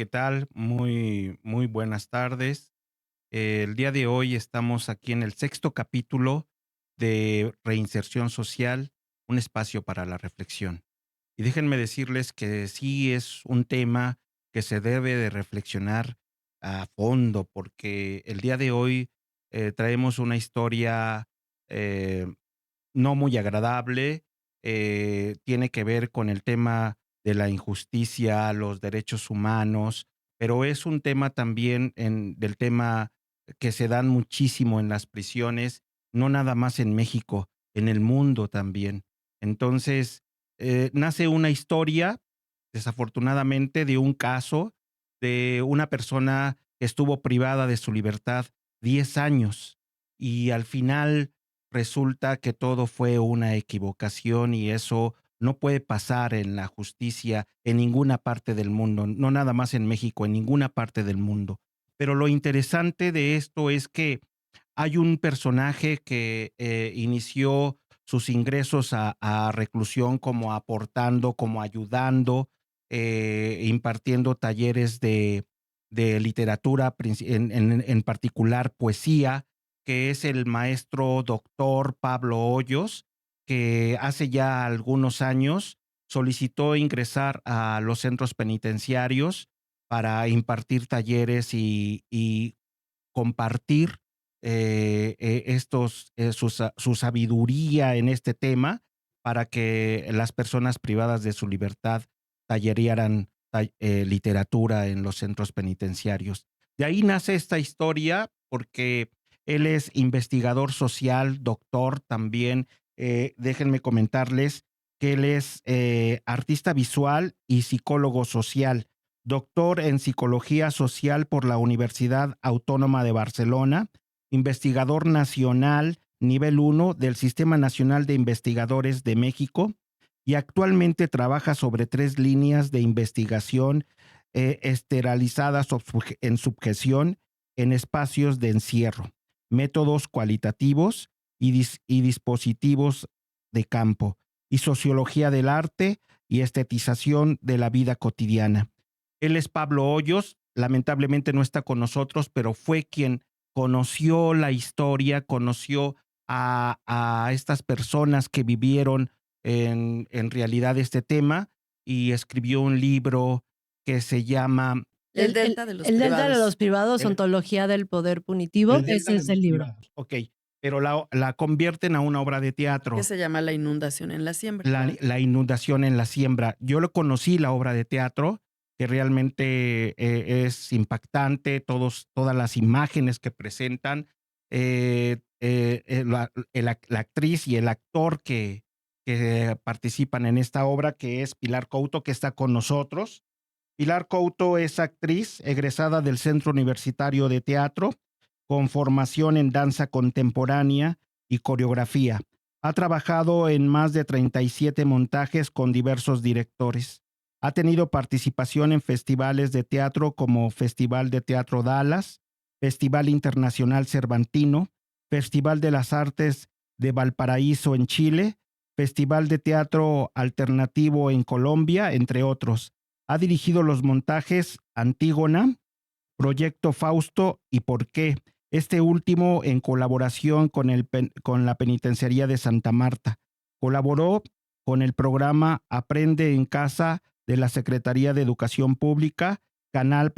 tal? Muy buenas tardes. El día de hoy estamos aquí en el sexto capítulo de Reinserción Social, un espacio para la reflexión. Y déjenme decirles que sí es un tema que se debe de reflexionar a fondo, porque el día de hoy traemos una historia eh, no muy agradable, tiene que ver con el tema de la injusticia, los derechos humanos, pero es un tema también del tema que se dan muchísimo en las prisiones, no nada más en México, en el mundo también. Entonces, nace una historia, desafortunadamente, de un caso de una persona que estuvo privada de su libertad 10 años y al final resulta que todo fue una equivocación y eso no puede pasar en la justicia en ninguna parte del mundo, no nada más en México, en ninguna parte del mundo. Pero lo interesante de esto es que hay un personaje que inició sus ingresos a reclusión como aportando, como ayudando, impartiendo talleres de literatura, en particular poesía, que es el maestro doctor Pablo Hoyos, que hace ya algunos años solicitó ingresar a los centros penitenciarios para impartir talleres y compartir su sabiduría en este tema para que las personas privadas de su libertad tallerearan literatura en los centros penitenciarios. De ahí nace esta historia porque él es investigador social, doctor también. Déjenme comentarles que él es artista visual y psicólogo social, doctor en psicología social por la Universidad Autónoma de Barcelona, investigador nacional nivel 1 del Sistema Nacional de Investigadores de México y actualmente trabaja sobre 3 líneas de investigación esterilizadas en subjeción en espacios de encierro, métodos cualitativos y dispositivos de campo, y sociología del arte y estetización de la vida cotidiana. Él es Pablo Hoyos, lamentablemente no está con nosotros, pero fue quien conoció la historia, conoció a estas personas que vivieron en realidad este tema y escribió un libro que se llama El Delta de los El Delta de los Privados. Privados, El, ontología del poder punitivo, el Delta ese de es los el libro. Privados. Ok, pero la convierten a una obra de Que teatro. se llama La Inundación en la Siembra. La inundación en la siembra. Yo lo conocí, la obra de teatro, que realmente es impactante, todas las imágenes que presentan, la actriz y el actor que participan en esta obra, que es Pilar Couto, que está con nosotros. Pilar Couto es actriz egresada del Centro Universitario de Teatro, con formación en danza contemporánea y coreografía. Ha trabajado en más de 37 montajes con diversos directores. Ha tenido participación en festivales de teatro como Festival de Teatro Dallas, Festival Internacional Cervantino, Festival de las Artes de Valparaíso en Chile, Festival de Teatro Alternativo en Colombia, entre otros. Ha dirigido los montajes Antígona, Proyecto Fausto y Por qué, este último en colaboración con la Penitenciaría de Santa Marta. Colaboró con el programa Aprende en Casa de la Secretaría de Educación Pública, Canal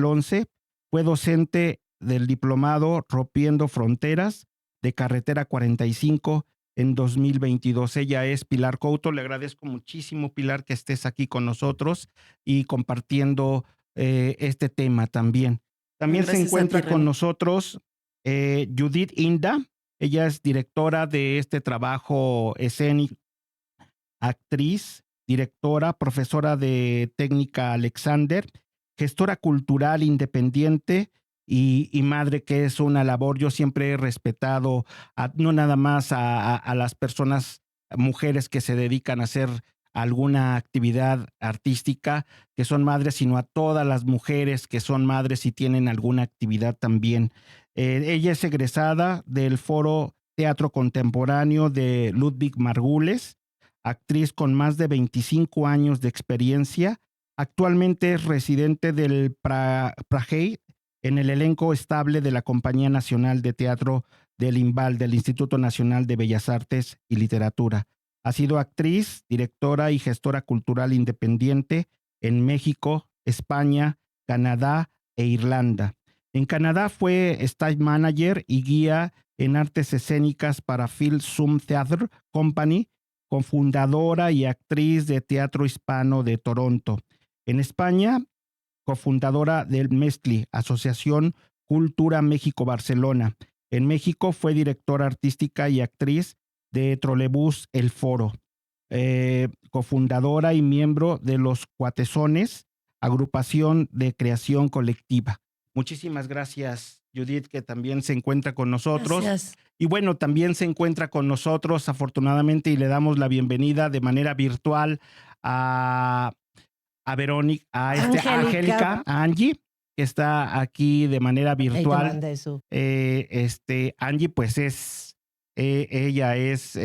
11. Fue docente del diplomado Rompiendo Fronteras de Carretera 45 en 2022. Ella es Pilar Couto. Le agradezco muchísimo, Pilar, que estés aquí con nosotros y compartiendo este tema también. También se Gracias a ti, encuentra con René. nosotros Judith Inda. Ella es directora de este trabajo escénico, actriz, directora, profesora de técnica Alexander, gestora cultural independiente y madre, que es una labor. Yo siempre he respetado no nada más a las personas, mujeres que se dedican a hacer alguna actividad artística, que son madres, sino a todas las mujeres que son madres y tienen alguna actividad también. Ella es egresada del Foro Teatro Contemporáneo de Ludwig Margules, actriz con más de 25 años de experiencia Actualmente es residente del Prague en el elenco estable de la Compañía Nacional de Teatro del INVAL, del Instituto Nacional de Bellas Artes y Literatura. Ha sido actriz, directora y gestora cultural independiente en México, España, Canadá e Irlanda. En Canadá fue stage manager y guía en artes escénicas para Phil Zoom Theatre Company, cofundadora y actriz de teatro hispano de Toronto. En España, cofundadora del MESCLI, Asociación Cultura México Barcelona. En México fue directora artística y actriz de Trolebús El Foro, cofundadora y miembro de Los Cuatesones, agrupación de creación colectiva. Muchísimas gracias, Judith, que también se encuentra con nosotros. Gracias. Y bueno, también se encuentra con nosotros, afortunadamente, y le damos la bienvenida de manera virtual a Verónica, a Angélica, a Angie, que está aquí de manera virtual. Angie, pues ella es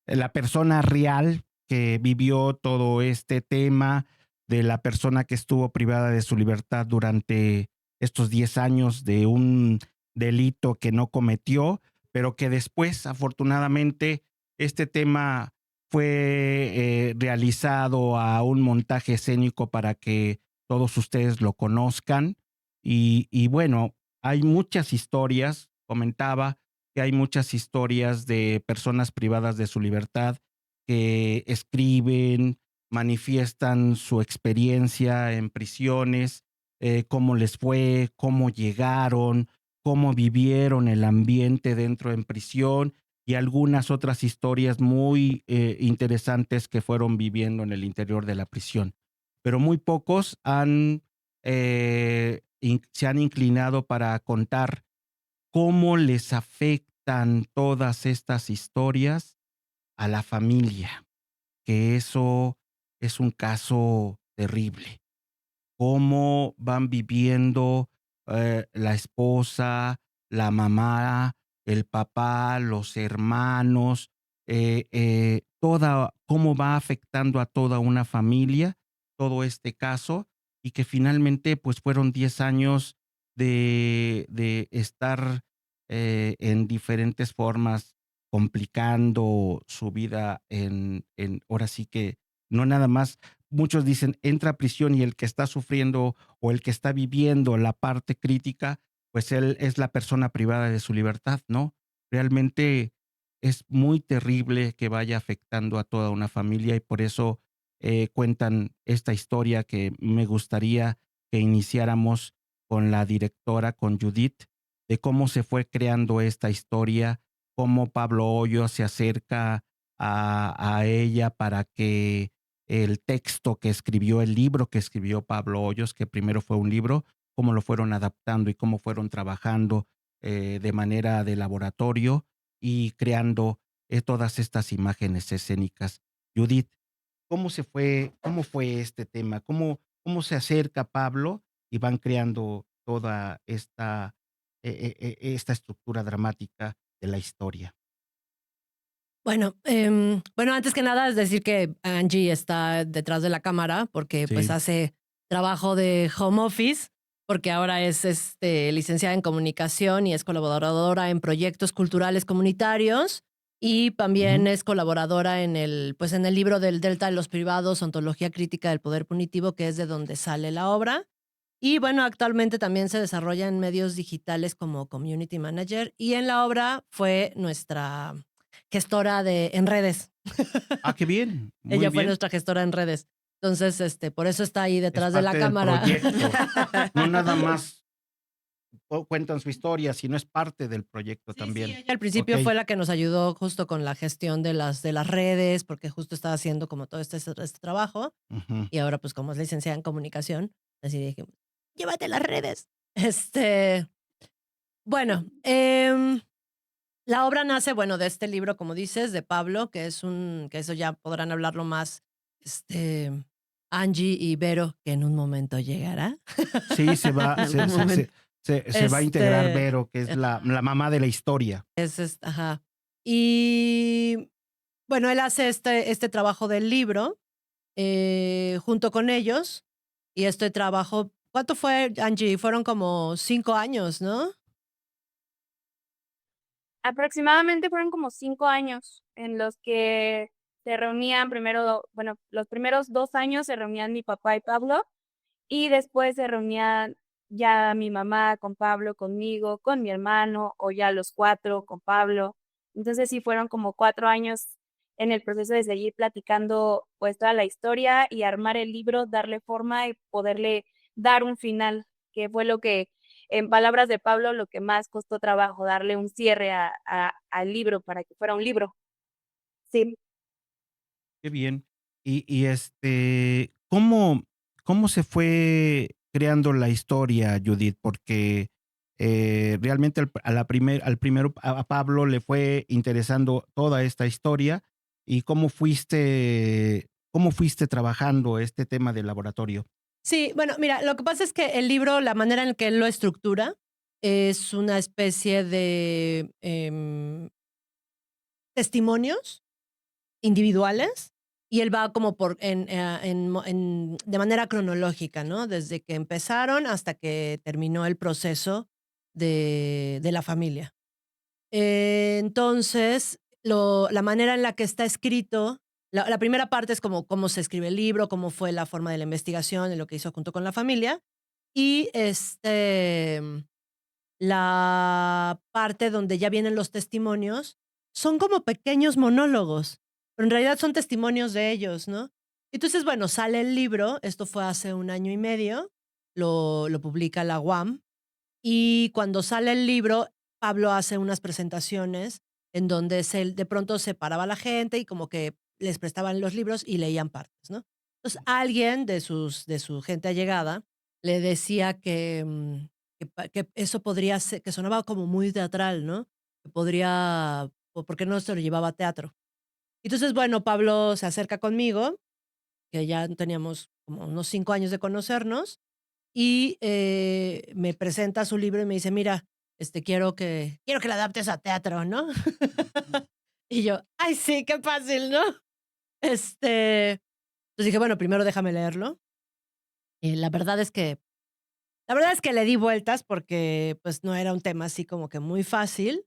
la persona real que vivió todo este tema de la persona que estuvo privada de su libertad durante estos 10 años de un delito que no cometió, pero que después, afortunadamente, este tema fue realizado a un montaje escénico para que todos ustedes lo conozcan. Y bueno, hay muchas historias, comentaba que hay muchas historias de personas privadas de su libertad que escriben, manifiestan su experiencia en prisiones, cómo les fue, cómo llegaron, cómo vivieron el ambiente dentro en prisión y algunas otras historias muy interesantes que fueron viviendo en el interior de la prisión. Pero muy pocos se han inclinado para contar cómo les afectan todas estas historias a la familia, que eso es un caso terrible. Cómo van viviendo la esposa, la mamá, el papá, los hermanos, cómo va afectando a toda una familia todo este caso y que finalmente pues fueron 10 años de estar en diferentes formas complicando su vida ahora sí que no nada más. Muchos dicen, entra a prisión y el que está sufriendo o el que está viviendo la parte crítica, pues él es la persona privada de su libertad, ¿no? Realmente es muy terrible que vaya afectando a toda una familia y por eso cuentan esta historia que me gustaría que iniciáramos con la directora, con Judith, de cómo se fue creando esta historia, cómo Pablo Hoyo se acerca a ella para que el texto que escribió, el libro que escribió Pablo Hoyos, que primero fue un libro, cómo lo fueron adaptando y cómo fueron trabajando de manera de laboratorio y creando todas estas imágenes escénicas. Judith, cómo fue este tema? ¿Cómo se acerca Pablo y van creando toda esta estructura dramática de la historia? Bueno, antes que nada es decir que Angie está detrás de la cámara porque pues Sí. hace trabajo de home office, porque ahora es licenciada en comunicación y es colaboradora en proyectos culturales comunitarios y también Ujú. es colaboradora pues en el libro del Delta de los Privados, Ontología Crítica del Poder Punitivo, que es de donde sale la obra. Y bueno, actualmente también se desarrolla en medios digitales como Community Manager y en la obra fue nuestra gestora en redes. Ah, qué bien, muy Ella fue bien. nuestra gestora en redes. Entonces, por eso está ahí Es detrás de la parte del cámara. proyecto. No nada más cuentan su historia, sino es parte del proyecto Sí, sí, también. ella al principio fue Okey. la que nos ayudó justo con la gestión de las redes, porque justo estaba haciendo como todo este trabajo. Ujú. Y ahora, pues, como es licenciada en comunicación, así dije: "Llévate las redes". Bueno, la obra nace, bueno, de este libro, como dices, de Pablo, que eso ya podrán hablarlo más, este, Angie y Vero, que en un momento llegará. Sí, se En va se algún se se momento. se va a integrar Vero, que es la mamá de la historia. Ajá. Y bueno, él hace este trabajo del libro junto con ellos. Y este trabajo, ¿cuánto fue, Angie? Fueron como 5 años, ¿no? Aproximadamente fueron como 5 años en los que se reunían primero, bueno, los primeros 2 años se reunían mi papá y Pablo, y después se reunían ya mi mamá con Pablo, conmigo, con mi hermano, o ya los 4 con Pablo. Entonces sí fueron como 4 años en el proceso de seguir platicando, pues, toda la historia y armar el libro, darle forma y poderle dar un final, que fue lo que, en palabras de Pablo, lo que más costó trabajo, darle un cierre al libro para que fuera un libro. Sí. Qué bien. ¿Cómo se fue creando la historia, Judith? Porque, realmente al primero a Pablo le fue interesando toda esta historia, ¿y cómo fuiste trabajando este tema del laboratorio? Sí, bueno, mira, lo que pasa es que el libro, la manera en que él lo estructura, es una especie de testimonios individuales y él va como de manera cronológica, ¿no? Desde que empezaron hasta que terminó el proceso de la familia. Entonces, la manera en la que está escrito, la primera parte es como cómo se escribe el libro, cómo fue la forma de la investigación y lo que hizo junto con la familia. Y la parte donde ya vienen los testimonios, son como pequeños monólogos, pero en realidad son testimonios de ellos, ¿no? Entonces, bueno, sale el libro, esto fue hace 1 año y medio, lo publica la UAM, y cuando sale el libro, Pablo hace unas presentaciones en donde de pronto separaba a la gente y como que les prestaban los libros y leían partes, ¿no? Entonces, alguien de su gente allegada le decía que eso podría ser, que sonaba como muy teatral, ¿no? Que podría, porque no se lo llevaba a teatro. Entonces, bueno, Pablo se acerca conmigo, que ya teníamos como unos 5 años de conocernos, y me presenta su libro y me dice: "Mira, quiero que la adaptes a teatro, ¿no?" Y yo: "Ay, sí, qué fácil, ¿no?" Entonces dije: "Bueno, primero déjame leerlo". La verdad es que le di vueltas porque, pues, no era un tema así como que muy fácil,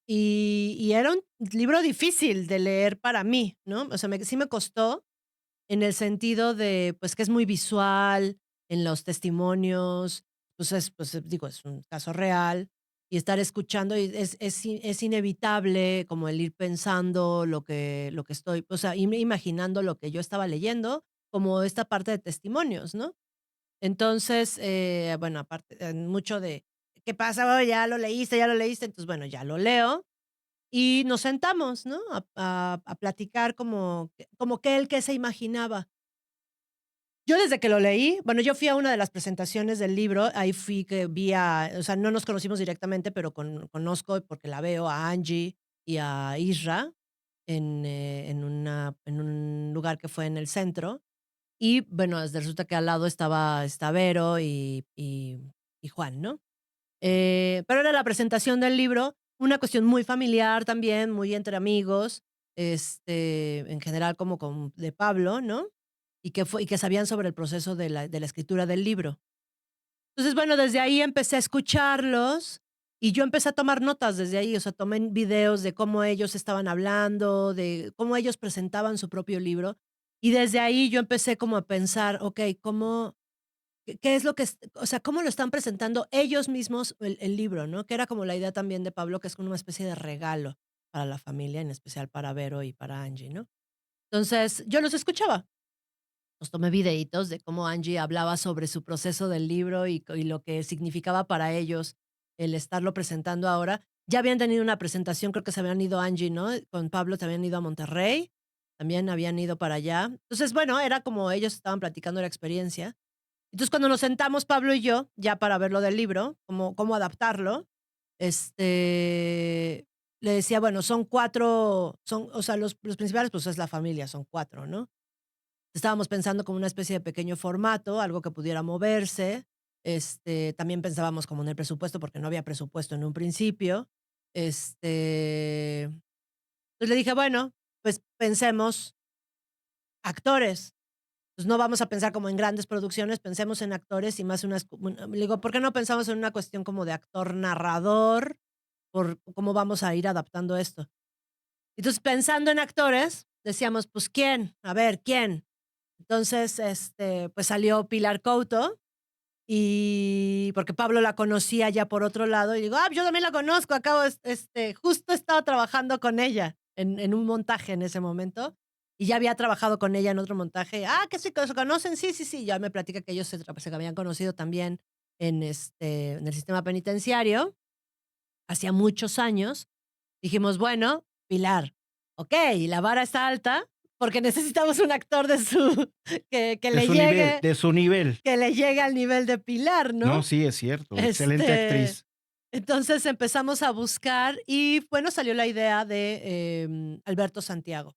y era un libro difícil de leer para mí, ¿no? O sea, sí me costó en el sentido de, pues, que es muy visual, en los testimonios, digo, es un caso real, y estar escuchando, y es inevitable como el ir pensando lo que estoy, o sea, irme imaginando lo que yo estaba leyendo, como esta parte de testimonios, ¿no? Entonces, bueno, aparte, mucho de, ¿qué pasa? Oh, ya lo leíste, entonces, bueno, ya lo leo, y nos sentamos, ¿no? A platicar como que él qué se imaginaba. Yo desde que lo leí, bueno, yo fui a una de las presentaciones del libro, ahí fui que o sea, no nos conocimos directamente, pero conozco porque la veo a Angie y a Isra en un lugar que fue en el centro. Y bueno, resulta que al lado está Vero y Juan, ¿no? Pero era la presentación del libro, una cuestión muy familiar también, muy entre amigos, en general como de Pablo, ¿no? Y que sabían sobre el proceso de la escritura del libro. Entonces, bueno, desde ahí empecé a escucharlos y yo empecé a tomar notas desde ahí, o sea, tomé videos de cómo ellos estaban hablando, de cómo ellos presentaban su propio libro, y desde ahí yo empecé como a pensar, okey, ¿qué es lo que o sea, cómo lo están presentando ellos mismos el libro, ¿no? Que era como la idea también de Pablo, que es como una especie de regalo para la familia, en especial para Vero y para Angie, ¿no? Entonces, yo los escuchaba. Nos tomé videitos de cómo Angie hablaba sobre su proceso del libro y lo que significaba para ellos el estarlo presentando ahora. Ya habían tenido una presentación, creo que se habían ido Angie, ¿no? Con Pablo se habían ido a Monterrey, también habían ido para allá. Entonces, bueno, era como ellos estaban platicando la experiencia. Entonces, cuando nos sentamos Pablo y yo, ya para ver lo del libro, cómo adaptarlo, le decía, bueno, son 4, o sea, los principales, pues, es la familia, son 4, ¿no? Estábamos pensando como una especie de pequeño formato, algo que pudiera moverse. También pensábamos como en el presupuesto, porque no había presupuesto en un principio. Entonces le dije, bueno, pues pensemos actores. pues no vamos a pensar como en grandes producciones, pensemos en actores y más le digo, ¿por qué no pensamos en una cuestión como de actor narrador? Por cómo vamos a ir adaptando esto. Entonces, pensando en actores, decíamos, pues, ¿quién? A ver, ¿quién? Entonces, pues salió Pilar Couto, y porque Pablo la conocía ya por otro lado, y digo, yo también la conozco, justo estaba trabajando con ella en un montaje en ese momento, y ya había trabajado con ella en otro montaje. Que sí, que se conocen, sí, sí, sí. Ya me platica que ellos se habían conocido también en el sistema penitenciario, hacía muchos años. Dijimos, bueno, Pilar, la vara está alta porque necesitamos un actor que De le su nivel, llegue, de su nivel. que le llegue al nivel de Pilar, No, ¿no? sí, es cierto. Excelente actriz. Entonces empezamos a buscar y bueno, salió la idea de Alberto Santiago.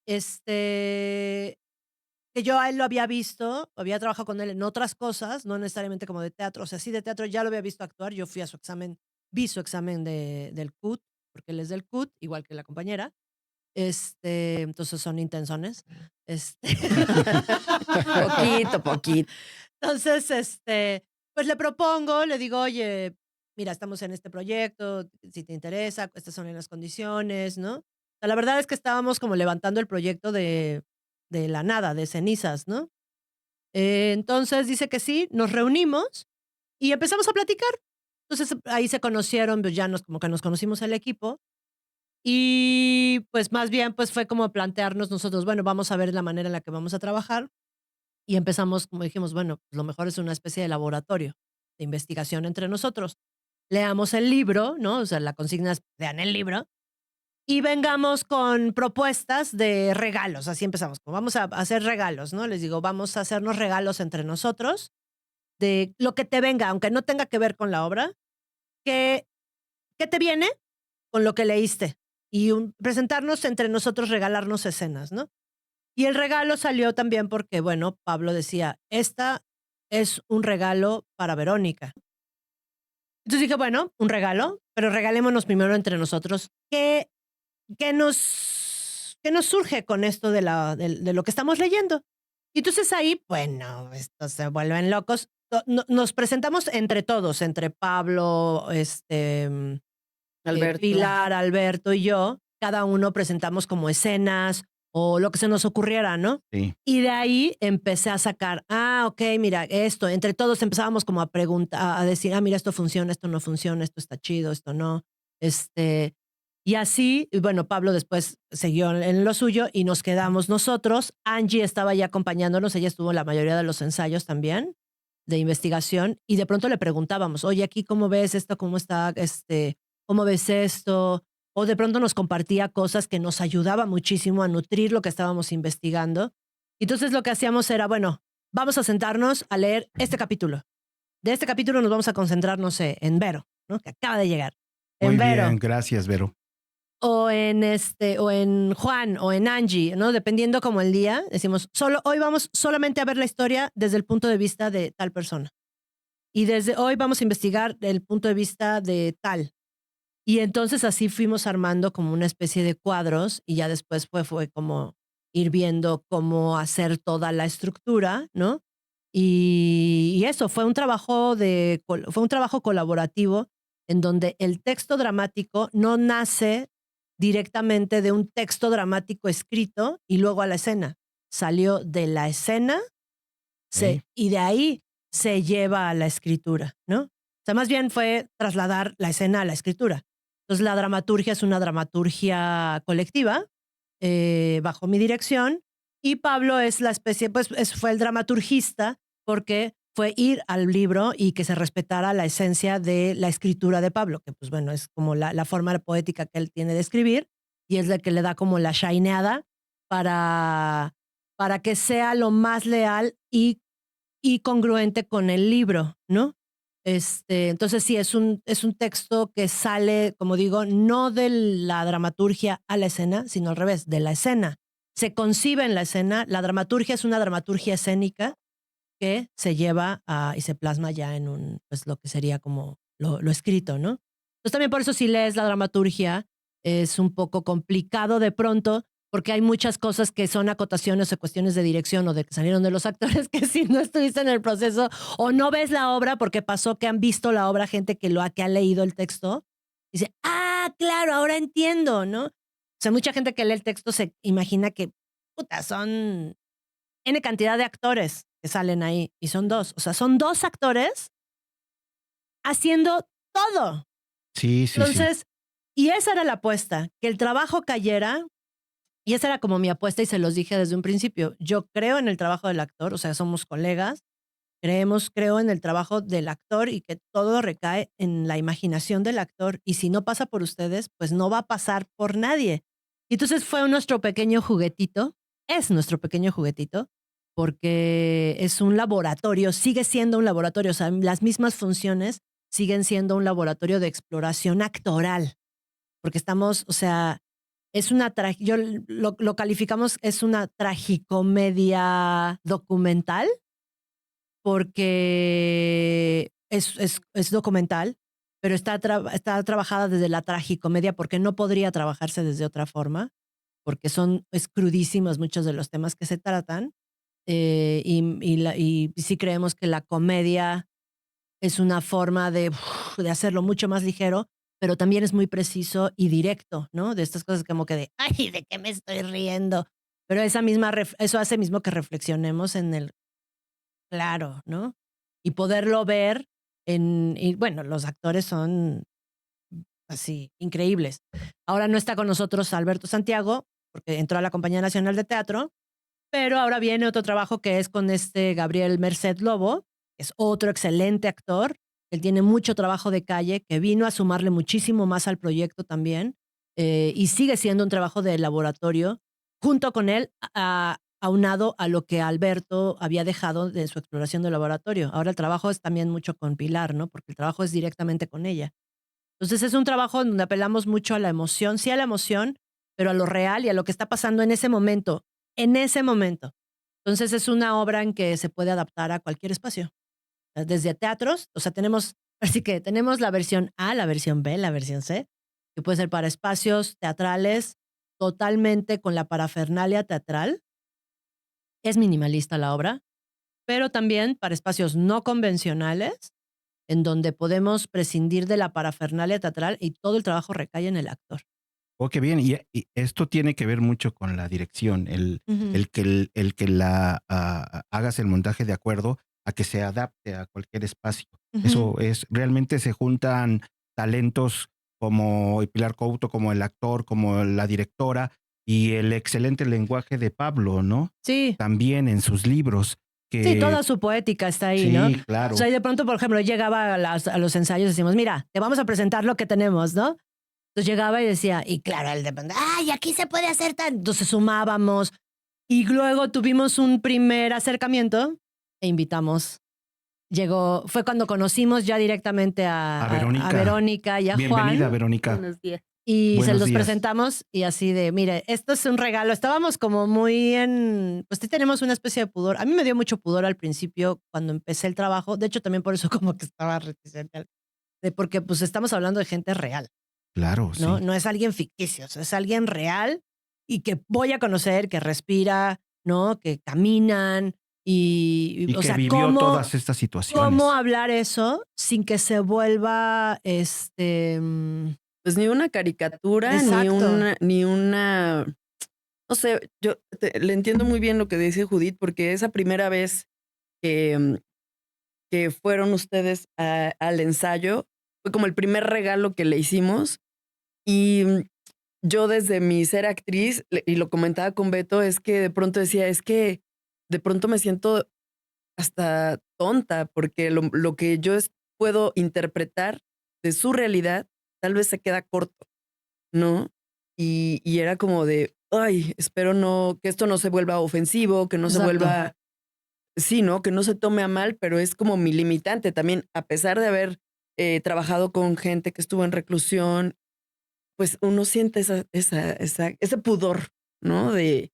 Que yo a él lo había visto, había trabajado con él en otras cosas, no necesariamente como de teatro, o sea, sí de teatro, ya lo había visto actuar, yo fui a su examen, vi su examen del CUT, porque él es del CUT, igual que la compañera. Entonces son intensones. Poquito, poquito. Entonces, pues le propongo, le digo, oye, mira, estamos en este proyecto, si te interesa, estas son las condiciones, ¿no? O sea, la verdad es que estábamos como levantando el proyecto de la nada, de cenizas, ¿no? Entonces dice que sí, nos reunimos y empezamos a platicar. Entonces ahí se conocieron, pues ya como que nos conocimos el equipo y pues más bien pues fue como plantearnos nosotros, bueno, vamos a ver la manera en la que vamos a trabajar y empezamos, como dijimos, bueno, pues lo mejor es una especie de laboratorio de investigación entre nosotros. Leamos el libro, ¿no? O sea, la consigna es lean el libro y vengamos con propuestas de regalos. Así empezamos, como vamos a hacer regalos, ¿no? Les digo, vamos a hacernos regalos entre nosotros de lo que te venga, aunque no tenga que ver con la obra, ¿qué, qué te viene con lo que leíste? Y presentarnos entre nosotros, regalarnos escenas, ¿no? Y el regalo salió también porque, bueno, Pablo decía, esta es un regalo para Verónica. Entonces dije, bueno, un regalo, pero regalémonos primero entre nosotros. ¿Qué nos surge con esto de lo que estamos leyendo? Y entonces ahí, bueno, estos se vuelven locos. Nos presentamos entre todos, entre Pablo, Alberto. Pilar, Alberto y yo. Cada uno presentamos como escenas o lo que se nos ocurriera, ¿no? Sí. Y de ahí empecé a sacar, ok, mira, esto, entre todos empezábamos como a preguntar, a decir, mira, esto funciona, esto no funciona, esto está chido, esto no. Y así, y bueno, Pablo después siguió en lo suyo y nos quedamos nosotros. Angie estaba ya acompañándonos, ella estuvo en la mayoría de los ensayos también de investigación y de pronto le preguntábamos, oye, aquí cómo ves esto, cómo está, cómo ves esto, o de pronto nos compartía cosas que nos ayudaba muchísimo a nutrir lo que estábamos investigando. Entonces lo que hacíamos era, bueno, vamos a sentarnos a leer este capítulo. De este capítulo nos vamos a concentrar, no sé, en Vero, ¿no? Que acaba de llegar. Muy En Vero. bien, gracias, Vero. O en Juan o en Angie, ¿no? Dependiendo como el día, decimos, hoy vamos solamente a ver la historia desde el punto de vista de tal persona. Y desde hoy vamos a investigar el punto de vista de tal. Y entonces así fuimos armando como una especie de cuadros y ya después fue como ir viendo cómo hacer toda la estructura, ¿no? Y eso fue un trabajo colaborativo en donde el texto dramático no nace directamente de un texto dramático escrito y luego a la escena. Salió de la escena y de ahí se lleva a la escritura, ¿no? O sea, más bien fue trasladar la escena a la escritura. Entonces, la dramaturgia es una dramaturgia colectiva, bajo mi dirección, y Pablo es la especie, pues fue el dramaturgista porque fue ir al libro y que se respetara la esencia de la escritura de Pablo, que pues bueno, es como la forma poética que él tiene de escribir, y es la que le da como la shineada para que sea lo más leal y congruente con el libro, ¿no? Entonces sí, es un texto que sale, como digo, no de la dramaturgia a la escena, sino al revés, de la escena. Se concibe en la escena, la dramaturgia es una dramaturgia escénica que se lleva y se plasma ya en pues lo que sería como lo escrito, ¿no? Entonces también por eso si lees la dramaturgia es un poco complicado de pronto, porque hay muchas cosas que son acotaciones o cuestiones de dirección o de que salieron de los actores que si no estuviste en el proceso o no ves la obra porque pasó que han visto la obra gente que ha leído el texto, dice, ah, claro, ahora entiendo, ¿no? O sea, mucha gente que lee el texto se imagina que, puta, son N cantidad de actores que salen ahí y son dos. O sea, son dos actores haciendo todo. Sí, sí, sí. Entonces, y esa era la apuesta, que el trabajo cayera, y esa era como mi apuesta y se los dije desde un principio. Yo creo en el trabajo del actor, o sea, somos colegas, creo en el trabajo del actor y que todo recae en la imaginación del actor y si no pasa por ustedes, pues no va a pasar por nadie. Y entonces fue nuestro pequeño juguetito, es nuestro pequeño juguetito, porque es un laboratorio, sigue siendo un laboratorio, o sea, las mismas funciones siguen siendo un laboratorio de exploración actoral, porque estamos, o sea, yo lo calificamos, es una tragicomedia documental, porque es documental, pero está trabajada desde la tragicomedia, porque no podría trabajarse desde otra forma, porque es crudísimos muchos de los temas que se tratan, y sí creemos que la comedia es una forma de hacerlo mucho más ligero, pero también es muy preciso y directo, ¿no? De estas cosas como que de, ay, ¿de qué me estoy riendo? Pero eso hace mismo que reflexionemos en el claro, ¿no? Y poderlo ver y bueno, los actores son así, increíbles. Ahora no está con nosotros Alberto Santiago, porque entró a la Compañía Nacional de Teatro, pero ahora viene otro trabajo que es con este Gabriel Merced Lobo, que es otro excelente actor. Él tiene mucho trabajo de calle, que vino a sumarle muchísimo más al proyecto también, y sigue siendo un trabajo de laboratorio, junto con él, aunado a lo que Alberto había dejado de su exploración de laboratorio. Ahora el trabajo es también mucho con Pilar, ¿no? Porque el trabajo es directamente con ella. Entonces es un trabajo en donde apelamos mucho a la emoción, sí a la emoción, pero a lo real y a lo que está pasando en ese momento, en ese momento. Entonces es una obra en que se puede adaptar a cualquier espacio, desde teatros, o sea, así que tenemos la versión A, la versión B, la versión C, que puede ser para espacios teatrales, totalmente con la parafernalia teatral. Es minimalista la obra, pero también para espacios no convencionales, en donde podemos prescindir de la parafernalia teatral y todo el trabajo recae en el actor. Oh, qué bien. Y esto tiene que ver mucho con la dirección, Ujú, el que hagas el montaje de acuerdo a que se adapte a cualquier espacio. ujú. Eso es, realmente se juntan talentos como Pilar Couto, como el actor, como la directora y el excelente lenguaje de Pablo, ¿no? Sí, También en sus libros, sí, que toda su poética está ahí, ¿no? sí, O sea, claro, y de pronto, por ejemplo, llegaba a los ensayos y decimos, mira, te vamos a presentar lo que tenemos, ¿no? Entonces llegaba y decía, y claro, el de pronto, ay, aquí se puede hacer tan. Entonces sumábamos y luego tuvimos un primer acercamiento e invitamos. Fue cuando conocimos ya directamente a a Verónica. Verónica y a Bienvenida, Juan Verónica. Buenos días. y se Buenos los días. presentamos y así de, mire, esto es un regalo. Estábamos como pues sí tenemos una especie de pudor. A mí me dio mucho pudor al principio cuando empecé el trabajo. De hecho, también por eso como que estaba reticente, porque pues estamos hablando de gente real. Claro, ¿No? sí. No es alguien ficticio, o sea, es alguien real y que voy a conocer, que respira, ¿no? Que caminan Y o que sea, vivió todas estas cómo situaciones. hablar eso sin que se vuelva, Pues ni una caricatura, exacto, ni una, no sé, le entiendo muy bien lo que dice Judith, porque esa primera vez que, que fueron ustedes al ensayo, fue como el primer regalo que le hicimos. Y yo desde mi ser actriz, y lo comentaba con Beto, es que de pronto decía, es que de pronto me siento hasta tonta, porque lo que yo puedo interpretar de su realidad tal vez se queda corto, ¿no? Y era como de, ay, espero no, que esto no se vuelva ofensivo, que no se exacto. vuelva, sí, ¿no? Que no se tome a mal, pero es como mi limitante también, a pesar de haber trabajado con gente que estuvo en reclusión, pues uno siente ese pudor, ¿no? De,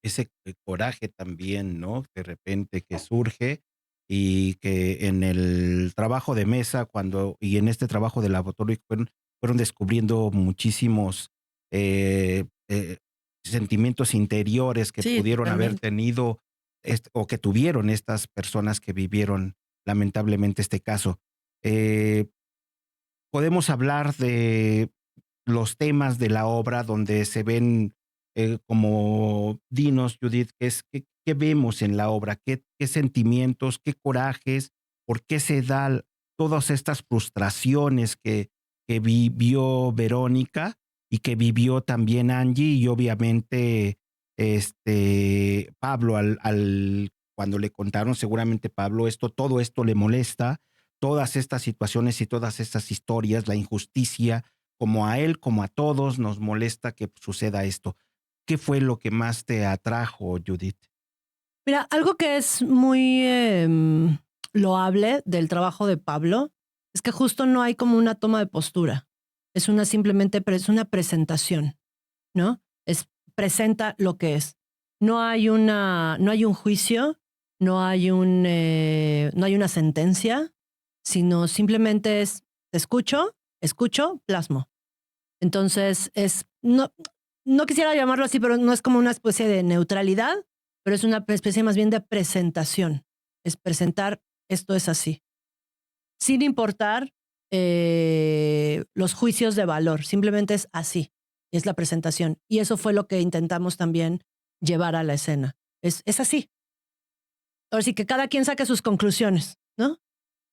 Ese coraje también, ¿no? De repente que surge y que en el trabajo de mesa, y en este trabajo de laboratorio fueron descubriendo muchísimos sentimientos interiores que Sí, pudieron haber totalmente. tenido o que tuvieron estas personas que vivieron lamentablemente este caso. Eh, Podemos hablar de los temas de la obra donde se ven, como dinos, Judith, ¿qué vemos en la obra? ¿Qué sentimientos, qué corajes? ¿Por qué se da todas estas frustraciones que vivió Verónica y que vivió también Angie y obviamente Pablo cuando le contaron seguramente Pablo todo esto le molesta, todas estas situaciones y todas estas historias, la injusticia, como a él, como a todos, nos molesta que suceda esto. ¿Qué fue lo que más te atrajo, Judith? Mira, algo que es muy loable del trabajo de Pablo es que justo no hay como una toma de postura. Es una simplemente es una presentación, ¿no? Es presenta lo que es. No hay un juicio, no hay una sentencia, sino simplemente es te escucho, escucho, plasmo. Entonces no quisiera llamarlo así, pero no es como una especie de neutralidad, pero es una especie más bien de presentación. Es presentar esto es así, sin importar los juicios de valor, simplemente es así, es la presentación. Y eso fue lo que intentamos también llevar a la escena. Es así. Ahora sí que cada quien saque sus conclusiones, ¿no?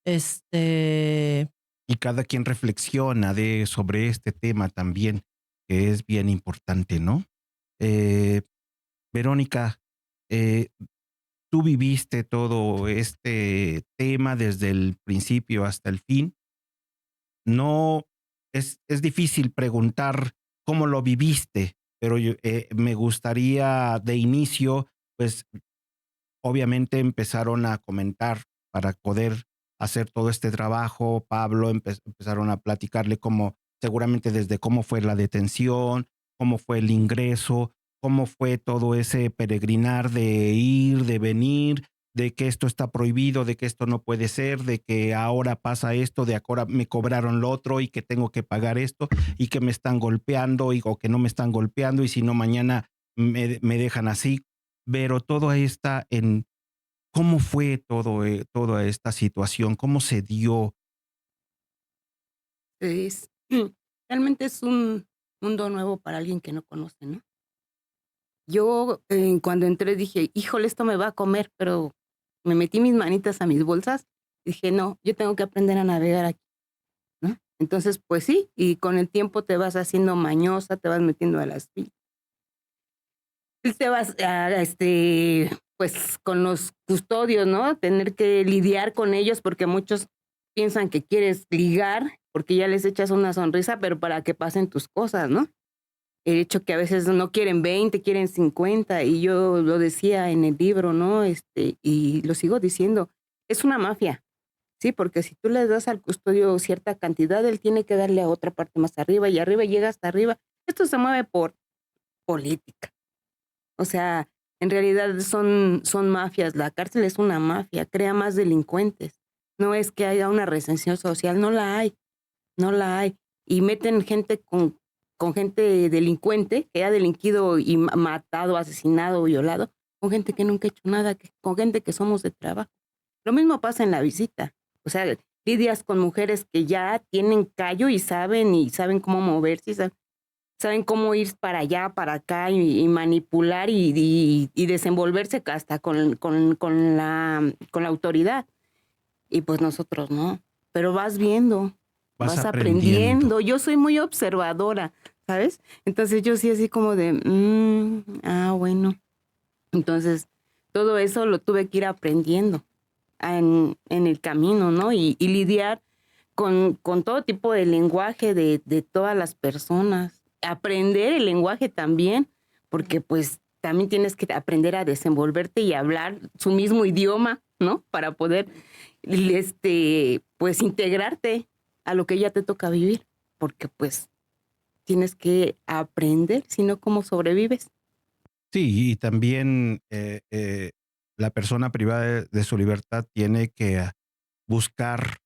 Este, Y cada quien reflexiona sobre este tema también, que es bien importante, ¿no? Eh, Verónica, eh, tú viviste todo este tema desde el principio hasta el fin. No, es difícil preguntar cómo lo viviste, pero me gustaría de inicio, pues obviamente empezaron a comentar para poder hacer todo este trabajo. Pablo empezaron a platicarle cómo, seguramente desde cómo fue la detención, cómo fue el ingreso, cómo fue todo ese peregrinar de ir, de venir, de que esto está prohibido, de que esto no puede ser, de que ahora pasa esto, de ahora me cobraron lo otro y que tengo que pagar esto y que me están golpeando o que no me están golpeando y si no mañana me dejan así, pero todo está en cómo fue toda esta situación, cómo se dio. Es realmente es un mundo nuevo para alguien que no conoce, ¿no? Yo, cuando entré dije: "Híjole, esto me va a comer", pero me metí mis manitas a mis bolsas, y dije: "No, yo tengo que aprender a navegar aquí", ¿no? Entonces, pues sí, y con el tiempo te vas haciendo mañosa, te vas metiendo a las filas, te vas pues, con los custodios, ¿no? Tener que lidiar con ellos, porque muchos piensan que quieres ligar, porque ya les echas una sonrisa, pero para que pasen tus cosas, ¿no? El hecho que a veces no quieren 20 quieren 50 y yo lo decía en el libro, ¿no? Y lo sigo diciendo, es una mafia, ¿sí? Porque si tú le das al custodio cierta cantidad, él tiene que darle a otra parte más arriba y arriba llega hasta arriba. Esto se mueve por política. O sea, en realidad son mafias. La cárcel es una mafia, crea más delincuentes. No es que haya una recensión social, no la hay, no la hay. Y meten gente con gente delincuente que ha delinquido y matado, asesinado, violado, con gente que nunca ha hecho nada, con gente que somos de trabajo. Lo mismo pasa en la visita. O sea, lidias con mujeres que ya tienen callo y saben cómo moverse, saben cómo ir para allá, para acá y manipular y desenvolverse hasta con la autoridad. Y pues nosotros no, pero Vas vas aprendiendo. aprendiendo. Yo soy muy observadora, ¿sabes? Entonces yo sí así como de, bueno. Entonces todo eso lo tuve que ir aprendiendo en el camino, ¿no? Y lidiar con todo tipo de lenguaje de todas las personas. Aprender el lenguaje también, porque pues también tienes que aprender a desenvolverte y hablar su mismo idioma, ¿no? Para poder, pues integrarte a lo que ya te toca vivir, porque pues tienes que aprender, si no, ¿cómo sobrevives? Sí, y también la persona privada de su libertad tiene que buscar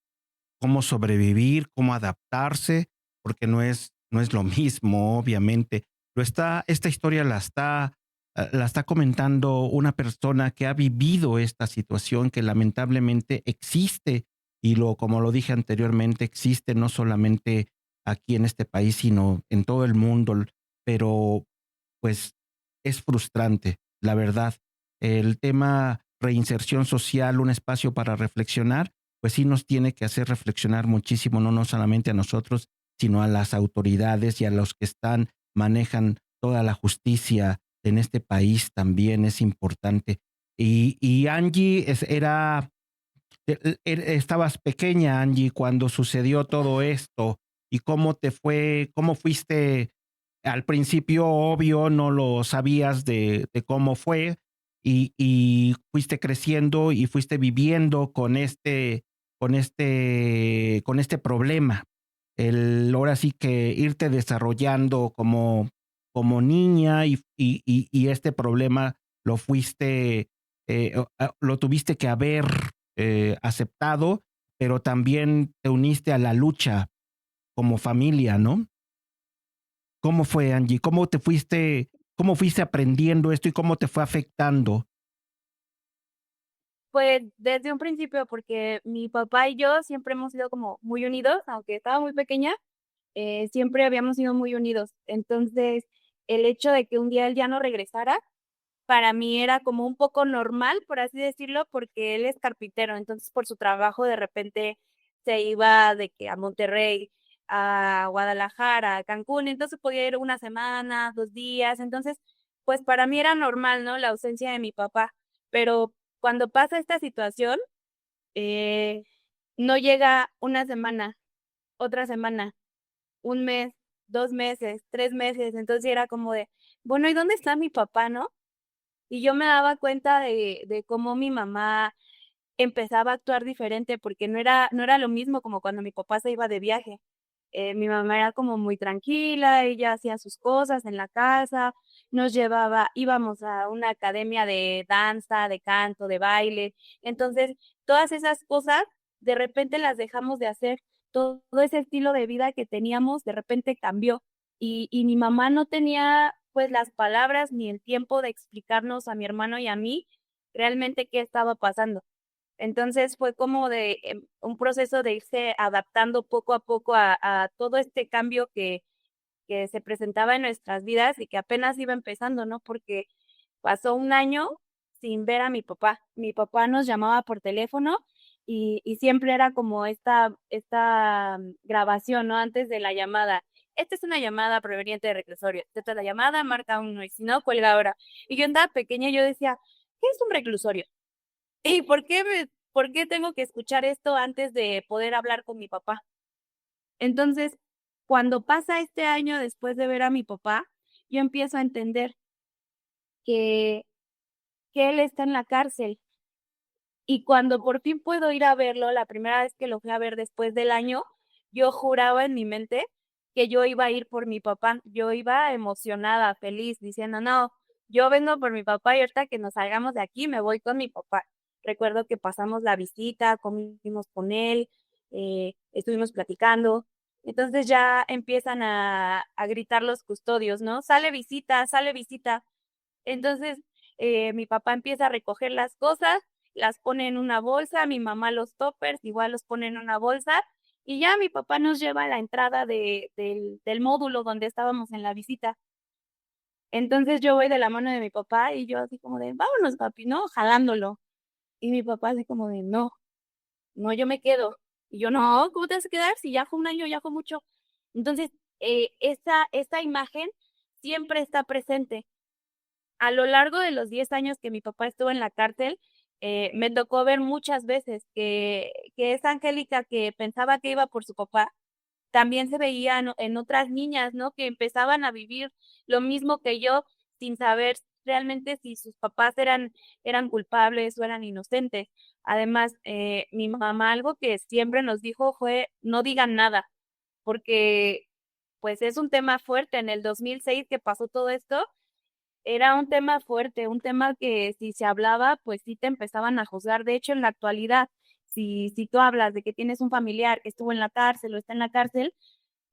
cómo sobrevivir, cómo adaptarse, porque no es lo mismo, obviamente. Esta historia la está comentando una persona que ha vivido esta situación que lamentablemente existe y como lo dije anteriormente, existe no solamente aquí en este país, sino en todo el mundo, pero pues es frustrante, la verdad. El tema reinserción social, un espacio para reflexionar, pues sí nos tiene que hacer reflexionar muchísimo, no solamente a nosotros, sino a las autoridades y a los que manejan toda la justicia en este país también es importante. Y Angie estabas pequeña, Angie, cuando sucedió todo esto. ¿Y cómo te fue? ¿Cómo fuiste? Al principio, obvio, no lo sabías de cómo fue y fuiste creciendo y fuiste viviendo con este problema. Ahora sí que irte desarrollando como niña y este problema lo fuiste, lo tuviste que haber aceptado, pero también te uniste a la lucha como familia, ¿no? ¿Cómo fue, Angie? Cómo fuiste aprendiendo esto y cómo te fue afectando? Pues desde un principio, porque mi papá y yo siempre hemos sido como muy unidos, aunque estaba muy pequeña, siempre habíamos sido muy unidos. Entonces, el hecho de que un día él ya no regresara, para mí era como un poco normal, por así decirlo, porque él es carpintero, entonces por su trabajo de repente se iba de que a Monterrey, a Guadalajara, a Cancún, entonces podía ir una semana, 2 días, entonces, pues para mí era normal, ¿no?, la ausencia de mi papá, pero cuando pasa esta situación, eh, no llega una semana, otra semana, un mes, 2 meses, 3 meses, entonces era como de, bueno, ¿y dónde está mi papá, no? Y yo me daba cuenta de cómo mi mamá empezaba a actuar diferente, porque no era lo mismo como cuando mi papá se iba de viaje. Mi mamá era como muy tranquila, ella hacía sus cosas en la casa, nos llevaba íbamos a una academia de danza, de canto, de baile. Entonces, todas esas cosas, de repente las dejamos de hacer. Todo ese estilo de vida que teníamos, de repente cambió. Y mi mamá no tenía, pues, las palabras ni el tiempo de explicarnos a mi hermano y a mí realmente qué estaba pasando. Entonces, fue como de, un proceso de irse adaptando poco a poco a todo este cambio que se presentaba en nuestras vidas y que apenas iba empezando, ¿no? Porque pasó un año sin ver a mi papá. Mi papá nos llamaba por teléfono y siempre era como esta grabación, ¿no? Antes de la llamada. Esta es una llamada proveniente de reclusorio. Esta es la llamada, marca 1 y si no, cuelga ahora. Y yo andaba pequeña y yo decía, ¿qué es un reclusorio? ¿Y por qué tengo que escuchar esto antes de poder hablar con mi papá? Entonces, cuando pasa este año después de ver a mi papá, yo empiezo a entender que él está en la cárcel. Y cuando por fin puedo ir a verlo, la primera vez que lo fui a ver después del año, yo juraba en mi mente que yo iba a ir por mi papá. Yo iba emocionada, feliz, diciendo: "No, yo vengo por mi papá y ahorita que nos salgamos de aquí me voy con mi papá". Recuerdo que pasamos la visita, comimos con él, estuvimos platicando. Entonces ya empiezan a gritar los custodios, ¿no? "Sale visita, sale visita". Entonces, mi papá empieza a recoger las cosas, las pone en una bolsa, mi mamá los toppers igual los pone en una bolsa, y ya mi papá nos lleva a la entrada del módulo donde estábamos en la visita. Entonces, yo voy de la mano de mi papá y yo así como de: "Vámonos, papi", ¿no? Jalándolo. Y mi papá así como de: "No, no, yo me quedo". Y yo: "No, ¿cómo te vas a quedar? Si ya fue un año, ya fue mucho". Entonces, esa imagen siempre está presente. A lo largo de los 10 años que mi papá estuvo en la cárcel, me tocó ver muchas veces que esa Angélica que pensaba que iba por su papá, también se veía en otras niñas, ¿no? Que empezaban a vivir lo mismo que yo, sin saber realmente si sus papás eran culpables o eran inocentes. Además, mi mamá algo que siempre nos dijo fue: "No digan nada", porque, pues, es un tema fuerte. En el 2006 que pasó todo esto, era un tema fuerte, un tema que si se hablaba, pues sí te empezaban a juzgar. De hecho, en la actualidad, si tú hablas de que tienes un familiar que estuvo en la cárcel o está en la cárcel,